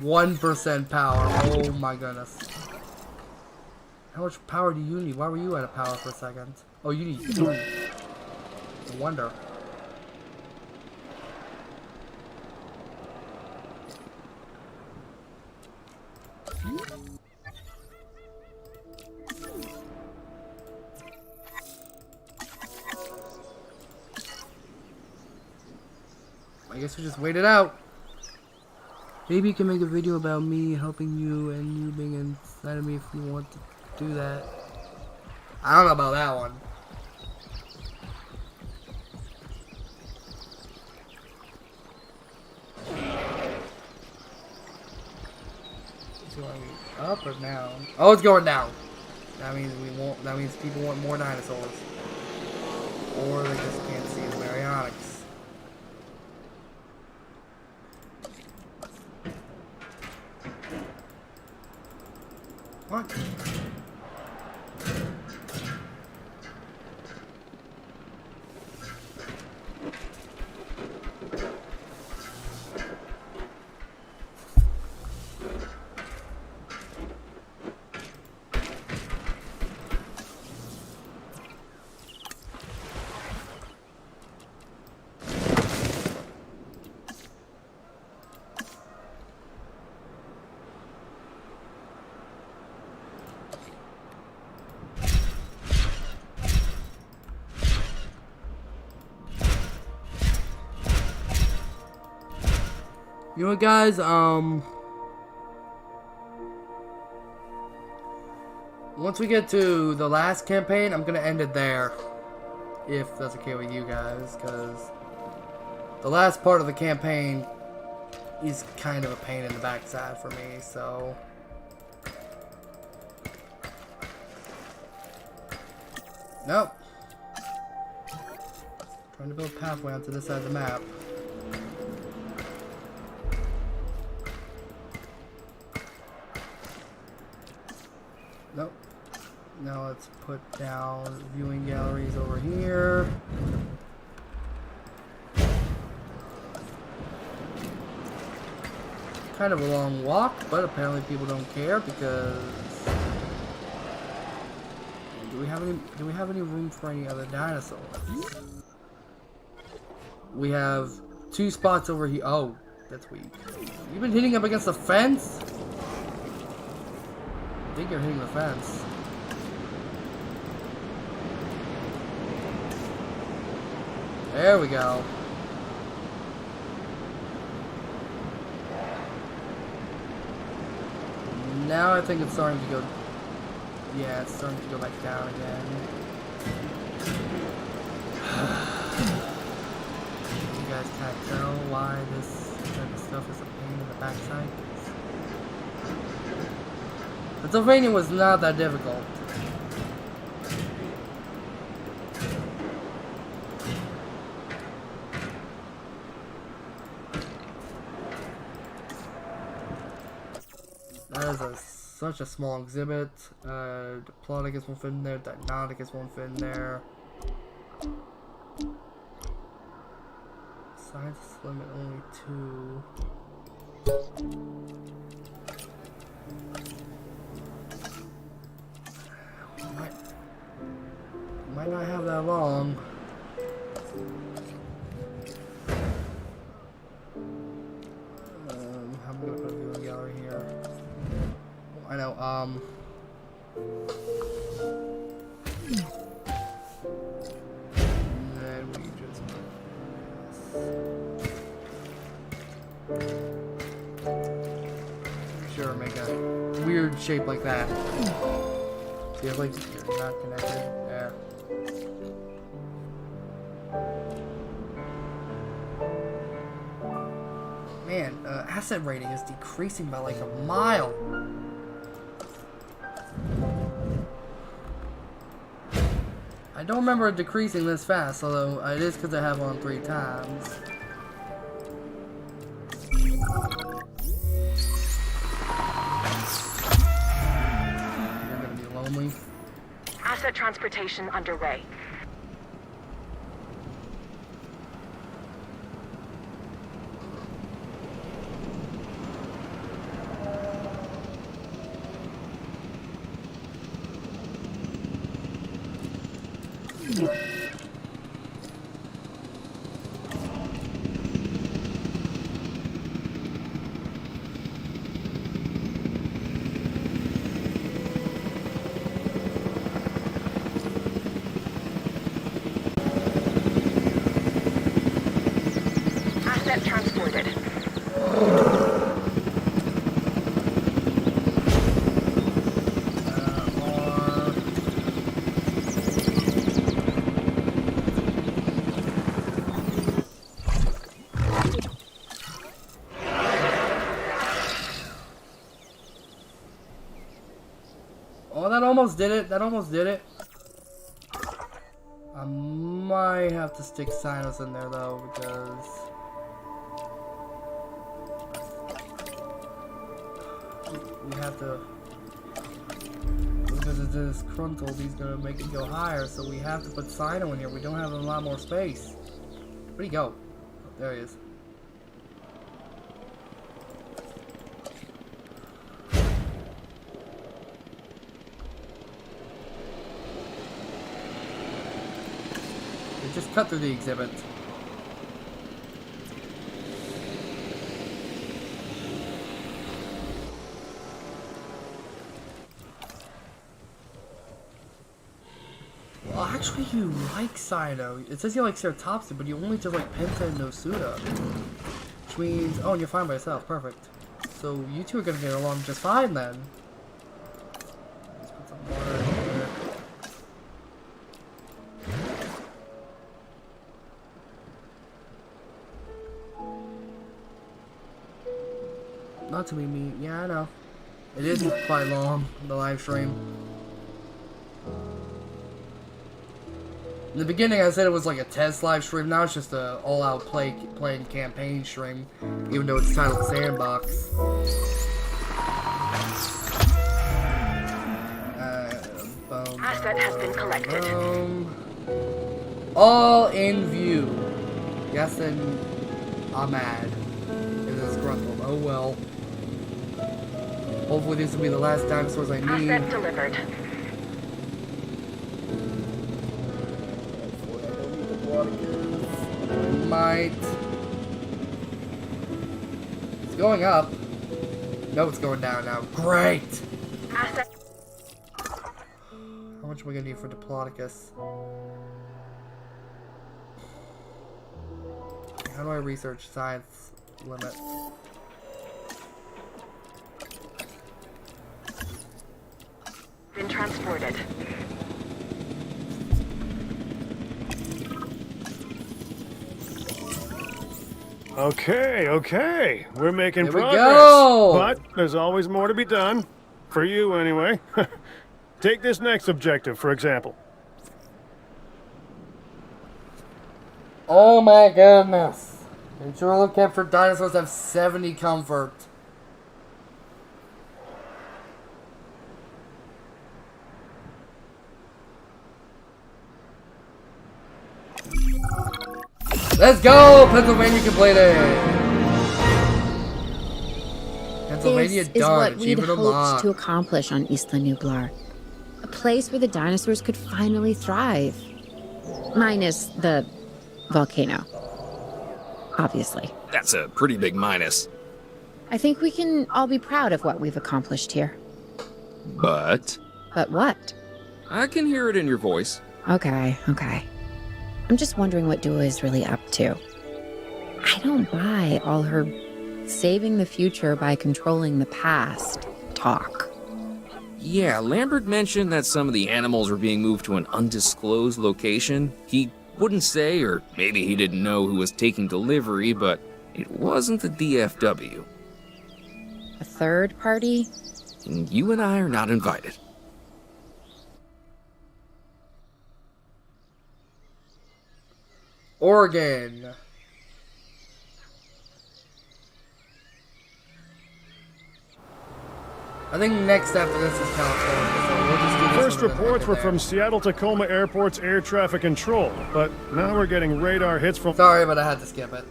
1% power. Oh my goodness. How much power do you need? Why were you out of power for a second? Oh, you need 3. No wonder. I guess we just wait it out. Maybe you can make a video about me helping you and you being inside of me if you want to do that. I don't know about that one. It's going up or down? Oh, it's going down. That means we won't. That means people want more dinosaurs, or they just can't see the Baryonyx. What? You know what, guys, once we get to the last campaign, I'm gonna end it there, if that's okay with you guys, because the last part of the campaign is kind of a pain in the backside for me, so... Nope. Trying to build a pathway onto this side of the map. Now let's put down viewing galleries over here. Kind of a long walk, but apparently people don't care because do we have any room for any other dinosaurs? We have 2 spots over here. Oh, that's weak. You've been hitting up against the fence? I think you're hitting the fence. There we go. Now I think it's starting to go. Yeah, it's starting to go back down again. You guys can't tell why this type of stuff is a pain in the backside. Pennsylvania was not that difficult. That is such a small exhibit. Diplodocus won't fit in there. Deinonychus won't fit in there. Science limit only 2. Might not have that long. I'm gonna put a viewing gallery here. I know, and then we just put this. Sure, make a weird shape like that. See, like you're not connected. There. Man, asset rating is decreasing by like a mile. I don't remember it decreasing this fast, although it is because I have on 3 times. You're gonna be lonely. Asset transportation underway. Asset transported. Oh, that almost did it. That almost did it. I might have to stick Sinus in there though, because we have to. Because it's disgruntled, he's gonna make it go higher, so we have to put Sino in here. We don't have a lot more space. Where'd he go? Oh, there he is. Just cut through the exhibit. Well, actually, you like Cyno. It says you like Ceratopsy, but you only just like Penta and Nosuda. Which means, oh, and you're fine by yourself. Perfect. So you two are gonna get along just fine then. Let's put some water in here. Not to be mean. Yeah, I know. It is quite long, the live stream. In the beginning, I said it was like a test live stream. Now it's just a all-out playing campaign stream, even though it's titled Sandbox. Bones. Asset has been collected. All in view. Guessing I'm mad. It is disgruntled. Oh well. Hopefully this will be the last dinosaurs I need. Asset delivered. Might. It's going up. No, it's going down now. Great! Asset. How much am I gonna need for Diplodocus? How do I research science limit? Been transported. Okay. We're making Here we progress. go. But there's always more to be done. For you, anyway. Take this next objective, for example. Oh my goodness. Ensure look kept for dinosaurs have 70 comfort. Let's go! Pennsylvania completed! Pennsylvania This is done. what we'd Achievement hoped unlocked. to accomplish on Isla Nublar. A place where the dinosaurs could finally thrive. Minus the volcano. Obviously. That's a pretty big minus. I think we can all be proud of what we've accomplished here. But But what? I can hear it in your voice. Okay. I'm just wondering what Dua is really up to. I don't buy all her saving the future by controlling the past talk. Yeah, Lambert mentioned that some of the animals were being moved to an undisclosed location. He wouldn't say, or maybe he didn't know who was taking delivery, but it wasn't the DFW. A third party? And you and I are not invited. Oregon. I think next after this is California, so we'll just do this First one and then reports end were it from there. Seattle-Tacoma Airport's air traffic control, but now we're getting radar hits from... Sorry, but I had to skip it.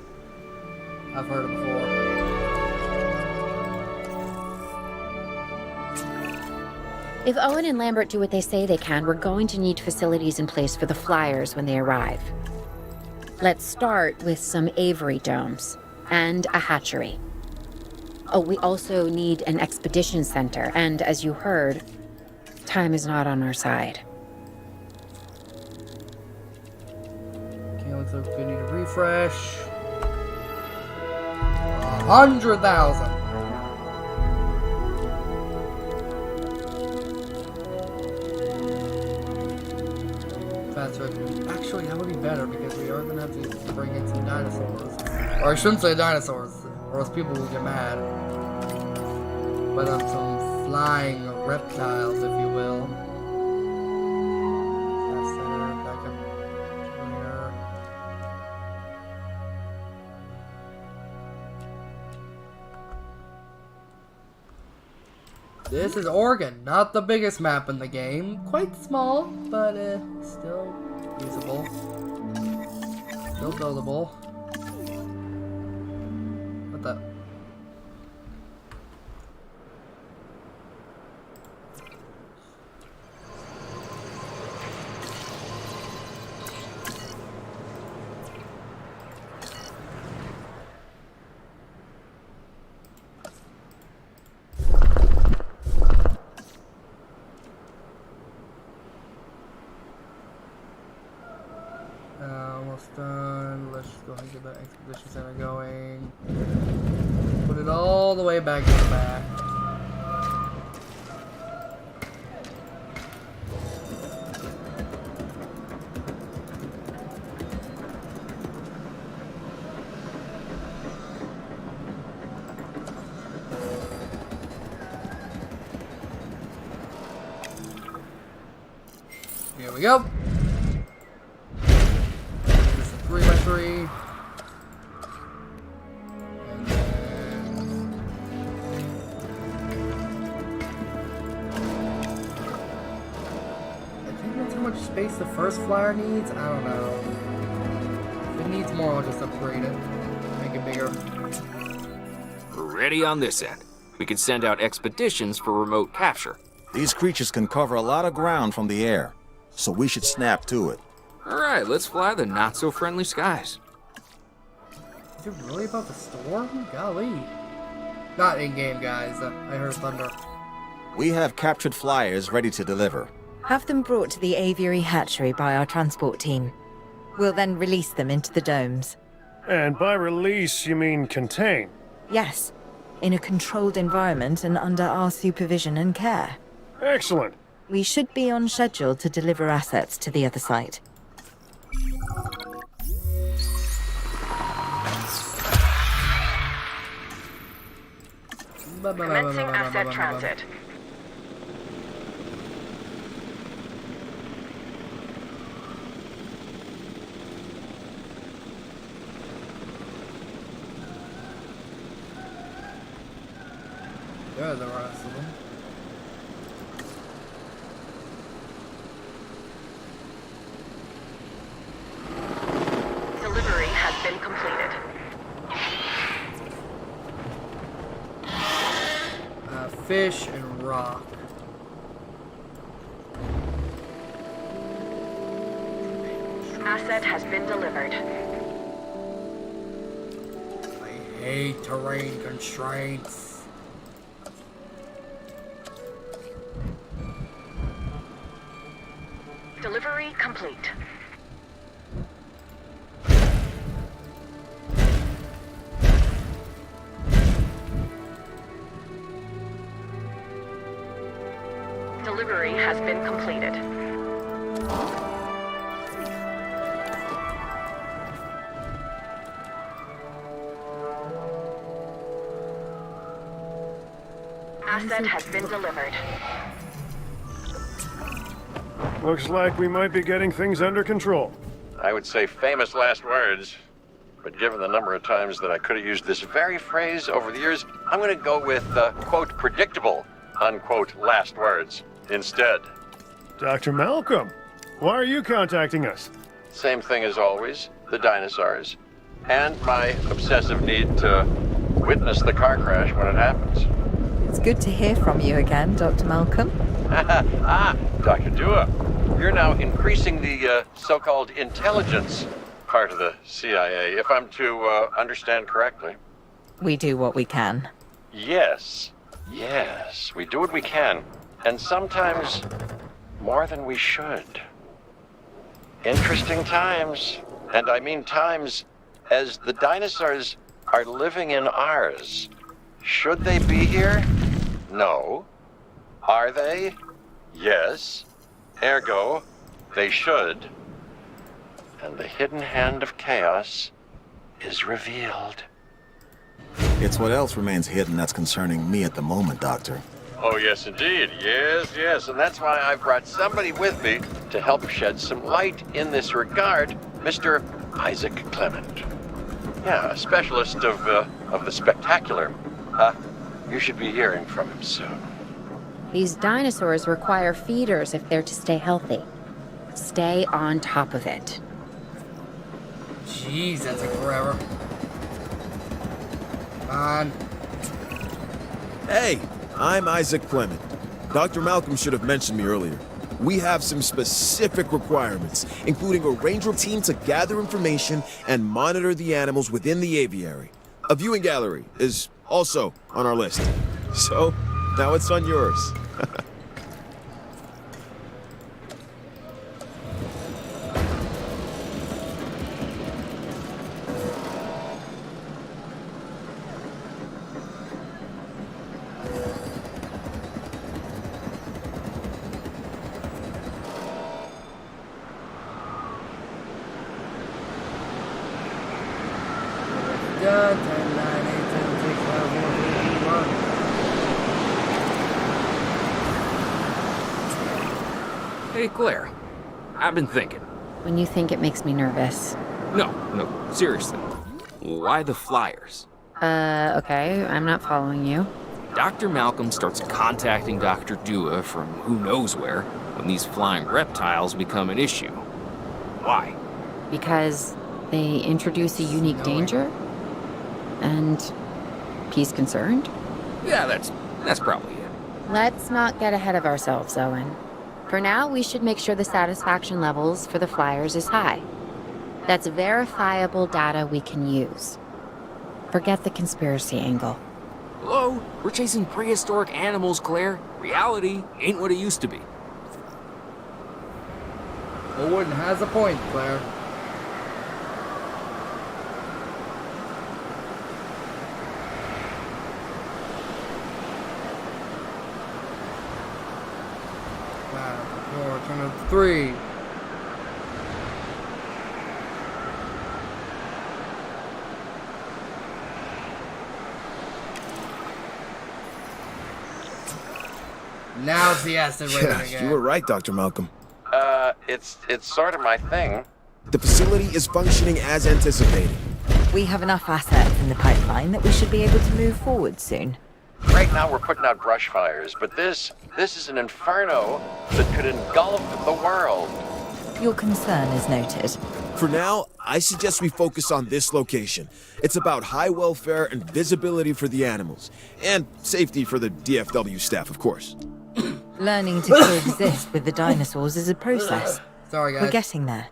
I've heard it before. If Owen and Lambert do what they say they can, we're going to need facilities in place for the flyers when they arrive. Let's start with some aviary domes and a hatchery. Oh, we also need an expedition center, and as you heard, time is not on our side. Okay, looks like we need a refresh. 100,000. Faster. Actually, that would be better because we are gonna have to bring in some dinosaurs. Or I shouldn't say dinosaurs, or else people will get mad. But some flying reptiles, if you will. That's center, back up here. This is Oregon, not the biggest map in the game. Quite small, but still usable. Still buildable. What the? Almost done. Let's just go ahead and get that expedition center going. Put it all the way back to the back. Here we go. 3x3. And then I think space the first flyer needs? I don't know. If it needs more, I'll just upgrade it. Make it bigger. Ready on this end. We can send out expeditions for remote capture. These creatures can cover a lot of ground from the air, so we should snap to it. All right, let's fly the not-so-friendly skies. Is it really about the storm? Golly. Not in-game, guys. I heard thunder. We have captured flyers ready to deliver. Have them brought to the aviary hatchery by our transport team. We'll then release them into the domes. And by release, you mean contain? Yes, in a controlled environment and under our supervision and care. Excellent. We should be on schedule to deliver assets to the other site. Commencing asset transit. Yeah, the rest of them. Delivery has been completed. Fish and rock. Asset has been delivered. I hate terrain constraints. Delivery complete. Delivery has been completed. Asset has been delivered. Looks like we might be getting things under control. I would say famous last words, but given the number of times that I could have used this very phrase over the years, I'm going to go with, quote, predictable, unquote, last words instead. Dr. Malcolm, why are you contacting us? Same thing as always, the dinosaurs, and my obsessive need to witness the car crash when it happens. It's good to hear from you again, Dr. Malcolm. Dr. Dua, you're now increasing the so-called intelligence part of the CIA, if I'm to understand correctly. We do what we can. Yes, we do what we can, and sometimes more than we should. Interesting times, and I mean times as the dinosaurs are living in ours. Should they be here? No. Are they? Yes. Ergo, they should. And the hidden hand of chaos is revealed. It's what else remains hidden that's concerning me at the moment, Doctor. Oh, yes, indeed. Yes. And that's why I've brought somebody with me to help shed some light in this regard, Mr. Isaac Clement. Yeah, a specialist of the spectacular. You should be hearing from him soon. These dinosaurs require feeders if they're to stay healthy. Stay on top of it. Jeez, that took forever. Come on. Hey, I'm Isaac Clement. Dr. Malcolm should have mentioned me earlier. We have some specific requirements, including a ranger team to gather information and monitor the animals within the aviary. A viewing gallery is also on our list. So, now it's on yours. Done. 10, 9, 8, 7, 6, 5, 4, 3, 2, 1. Hey, Claire. I've been thinking. When you think it makes me nervous. No, seriously. Why the flyers? Okay, I'm not following you. Dr. Malcolm starts contacting Dr. Dua from who knows where when these flying reptiles become an issue. Why? Because they introduce a unique danger? And he's concerned? Yeah, that's probably it. Let's not get ahead of ourselves, Owen. For now, we should make sure the satisfaction levels for the flyers is high. That's verifiable data we can use. Forget the conspiracy angle. Hello? We're chasing prehistoric animals, Claire. Reality ain't what it used to be. Owen has a point, Claire. Turn of 3. Now it's the acid waiting again. You were right, Dr. Malcolm. It's sort of my thing. The facility is functioning as anticipated. We have enough assets in the pipeline that we should be able to move forward soon. Right now we're putting out brush fires, but this is an inferno that could engulf the world. Your concern is noted. For now, I suggest we focus on this location. It's about high welfare and visibility for the animals, and safety for the DFW staff, of course. Learning to coexist with the dinosaurs is a process. Sorry, guys. We're getting there.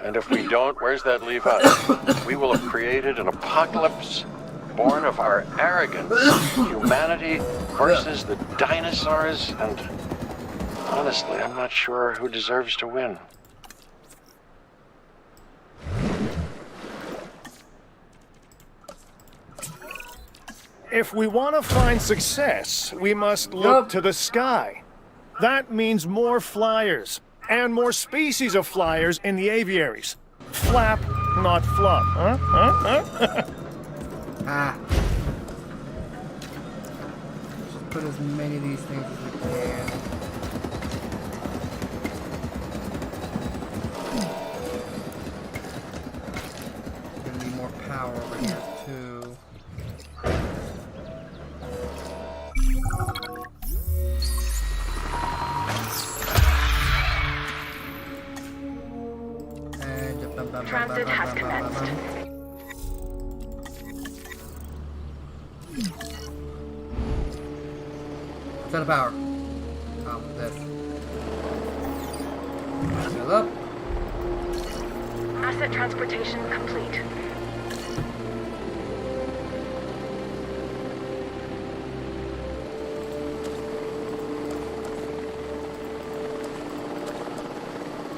And if we don't, where's that leave us? We will have created an apocalypse born of our arrogance. Humanity versus the dinosaurs, and honestly, I'm not sure who deserves to win. If we want to find success, we must look to the sky. That means more flyers, and more species of flyers in the aviaries. Flap, not flop, huh? Just put as many of these things as we can. Gonna need more power over here too. And Transit has commenced. Set of power. Oh, this. Fill up. Asset transportation complete.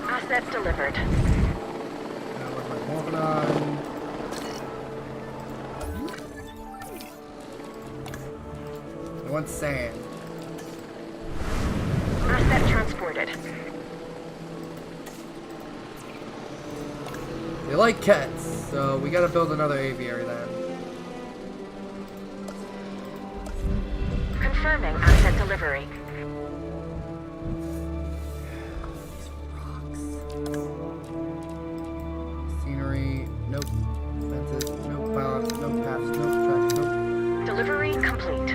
Asset delivered. Now what am I working on? I want sand. Asset transported. They like cats, so we gotta build another aviary then. Confirming asset delivery. Scenery, nope. Fences, no paths, no paths, no tracks, nope. Delivery complete.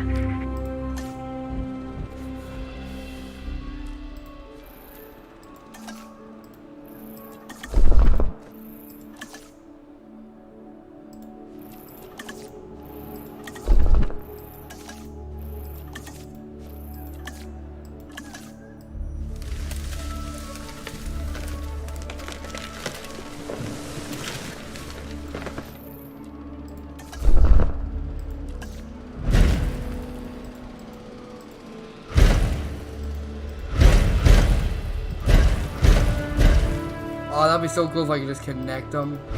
Oh, that'd be so cool if I could just connect them. So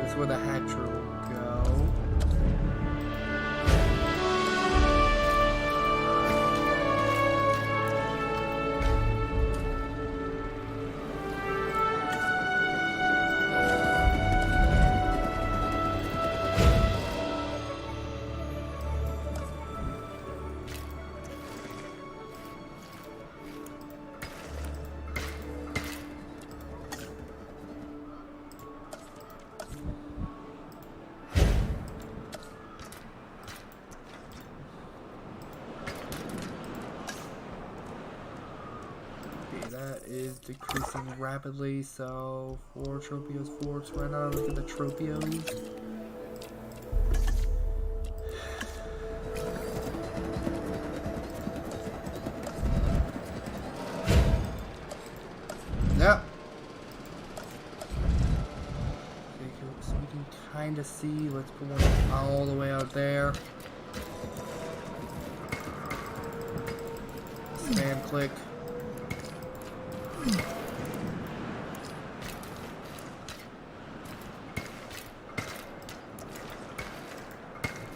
this is where the hatchery will go. decreasing rapidly, so 4 Tropios forts right now. Look at the Tropios. Yep. Okay, so we can kind of see. Let's put one all the way out there. Spam click.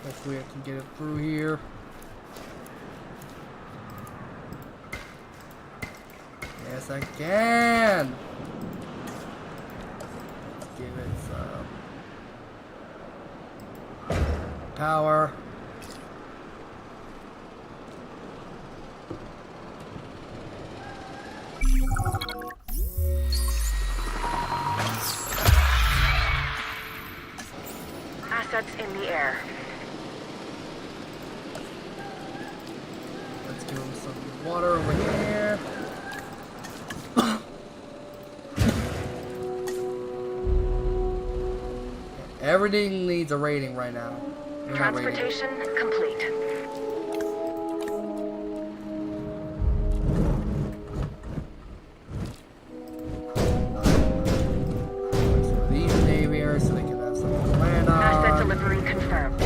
Hopefully I can get it through here. Yes, I can! Let's give it some power. Assets in the air. Let's give him some water over here. Everything needs a rating right now. Transportation complete. These naviers so they can have something to land on. Asset delivery confirmed.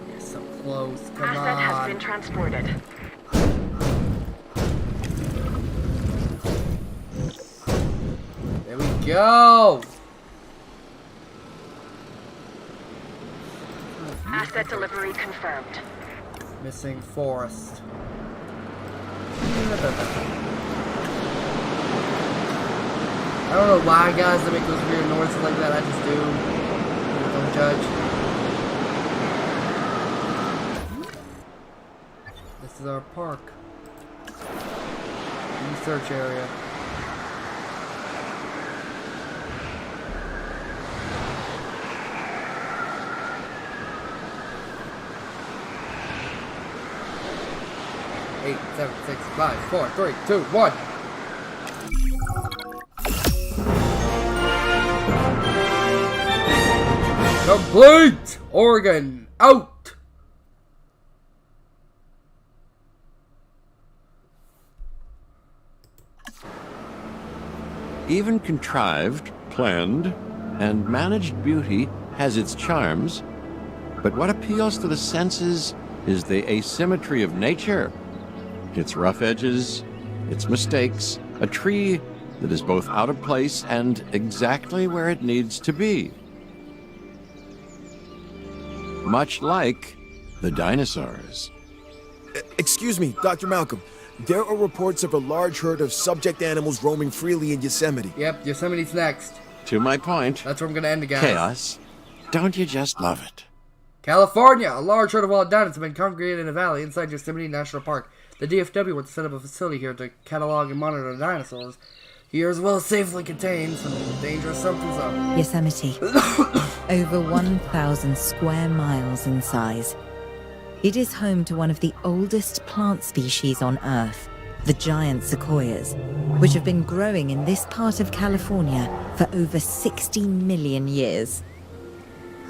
You're so close. Come Asset on. has been transported. There we go. Asset delivery confirmed. Missing forest. I don't know why guys that make those weird noises like that. I just do. Don't judge. This is our park. Research area. Eight, 7, 6, 5, 4, 3, 2, 1. Complete! Oregon, out! Even contrived, planned, and managed beauty has its charms, but what appeals to the senses is the asymmetry of nature. Its rough edges, its mistakes, a tree that is both out of place and exactly where it needs to be. Much like the dinosaurs. Excuse me, Dr. Malcolm. There are reports of a large herd of subject animals roaming freely in Yosemite. Yep, Yosemite's next. To my point. That's where I'm gonna end it, guys. Chaos. Don't you just love it? California! A large herd of wild dinosaurs have been congregated in a valley inside Yosemite National Park. The DFW wants to set up a facility here to catalog and monitor the dinosaurs here, as well as safely contain some dangerous somethings up. Yosemite. Over 1,000 square miles in size. It is home to one of the oldest plant species on Earth, the giant sequoias, which have been growing in this part of California for over 60 million years.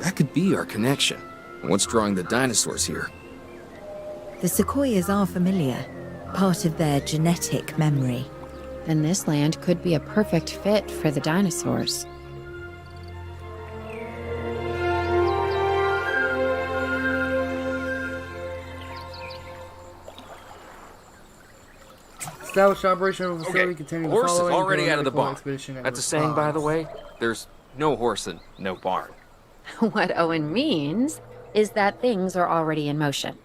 That could be our connection. What's drawing the dinosaurs here? The sequoias are familiar, part of their genetic memory. Then this land could be a perfect fit for the dinosaurs. Established operation of a facility containing the horse is following already out of the barn. expedition and That's a saying, by the response. way. There's no horse and no barn. What Owen means is that things are already in motion.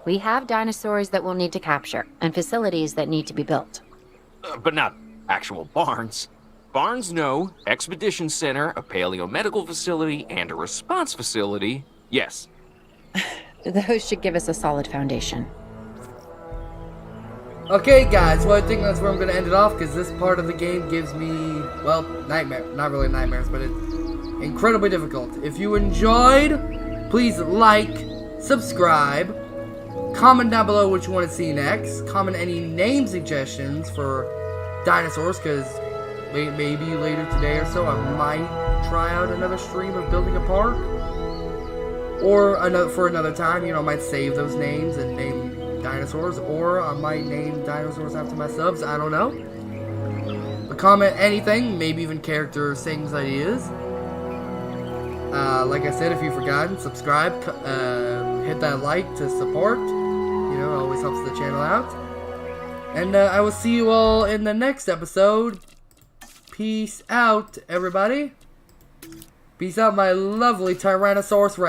We have dinosaurs that we'll need to capture and facilities that need to be built. But not actual barns. Barns, no. Expedition center, a paleomedical facility, and a response facility, yes. Those should give us a solid foundation. Okay, guys, well, I think that's where I'm going to end it off, because this part of the game gives me, well, nightmare. Not really nightmares, but it incredibly difficult. If you enjoyed, please like, subscribe, comment down below what you want to see next. Comment any name suggestions for dinosaurs, because maybe later today or so I might try out another stream of building a park. Or for another time, you know, I might save those names and name dinosaurs. Or I might name dinosaurs after my subs. I don't know. But comment anything, maybe even character sayings, ideas. Like I said, if you've forgotten, subscribe, hit that like to support. You know, it always helps the channel out. And I will see you all in the next episode. Peace out, everybody. Peace out, my lovely Tyrannosaurus Rex.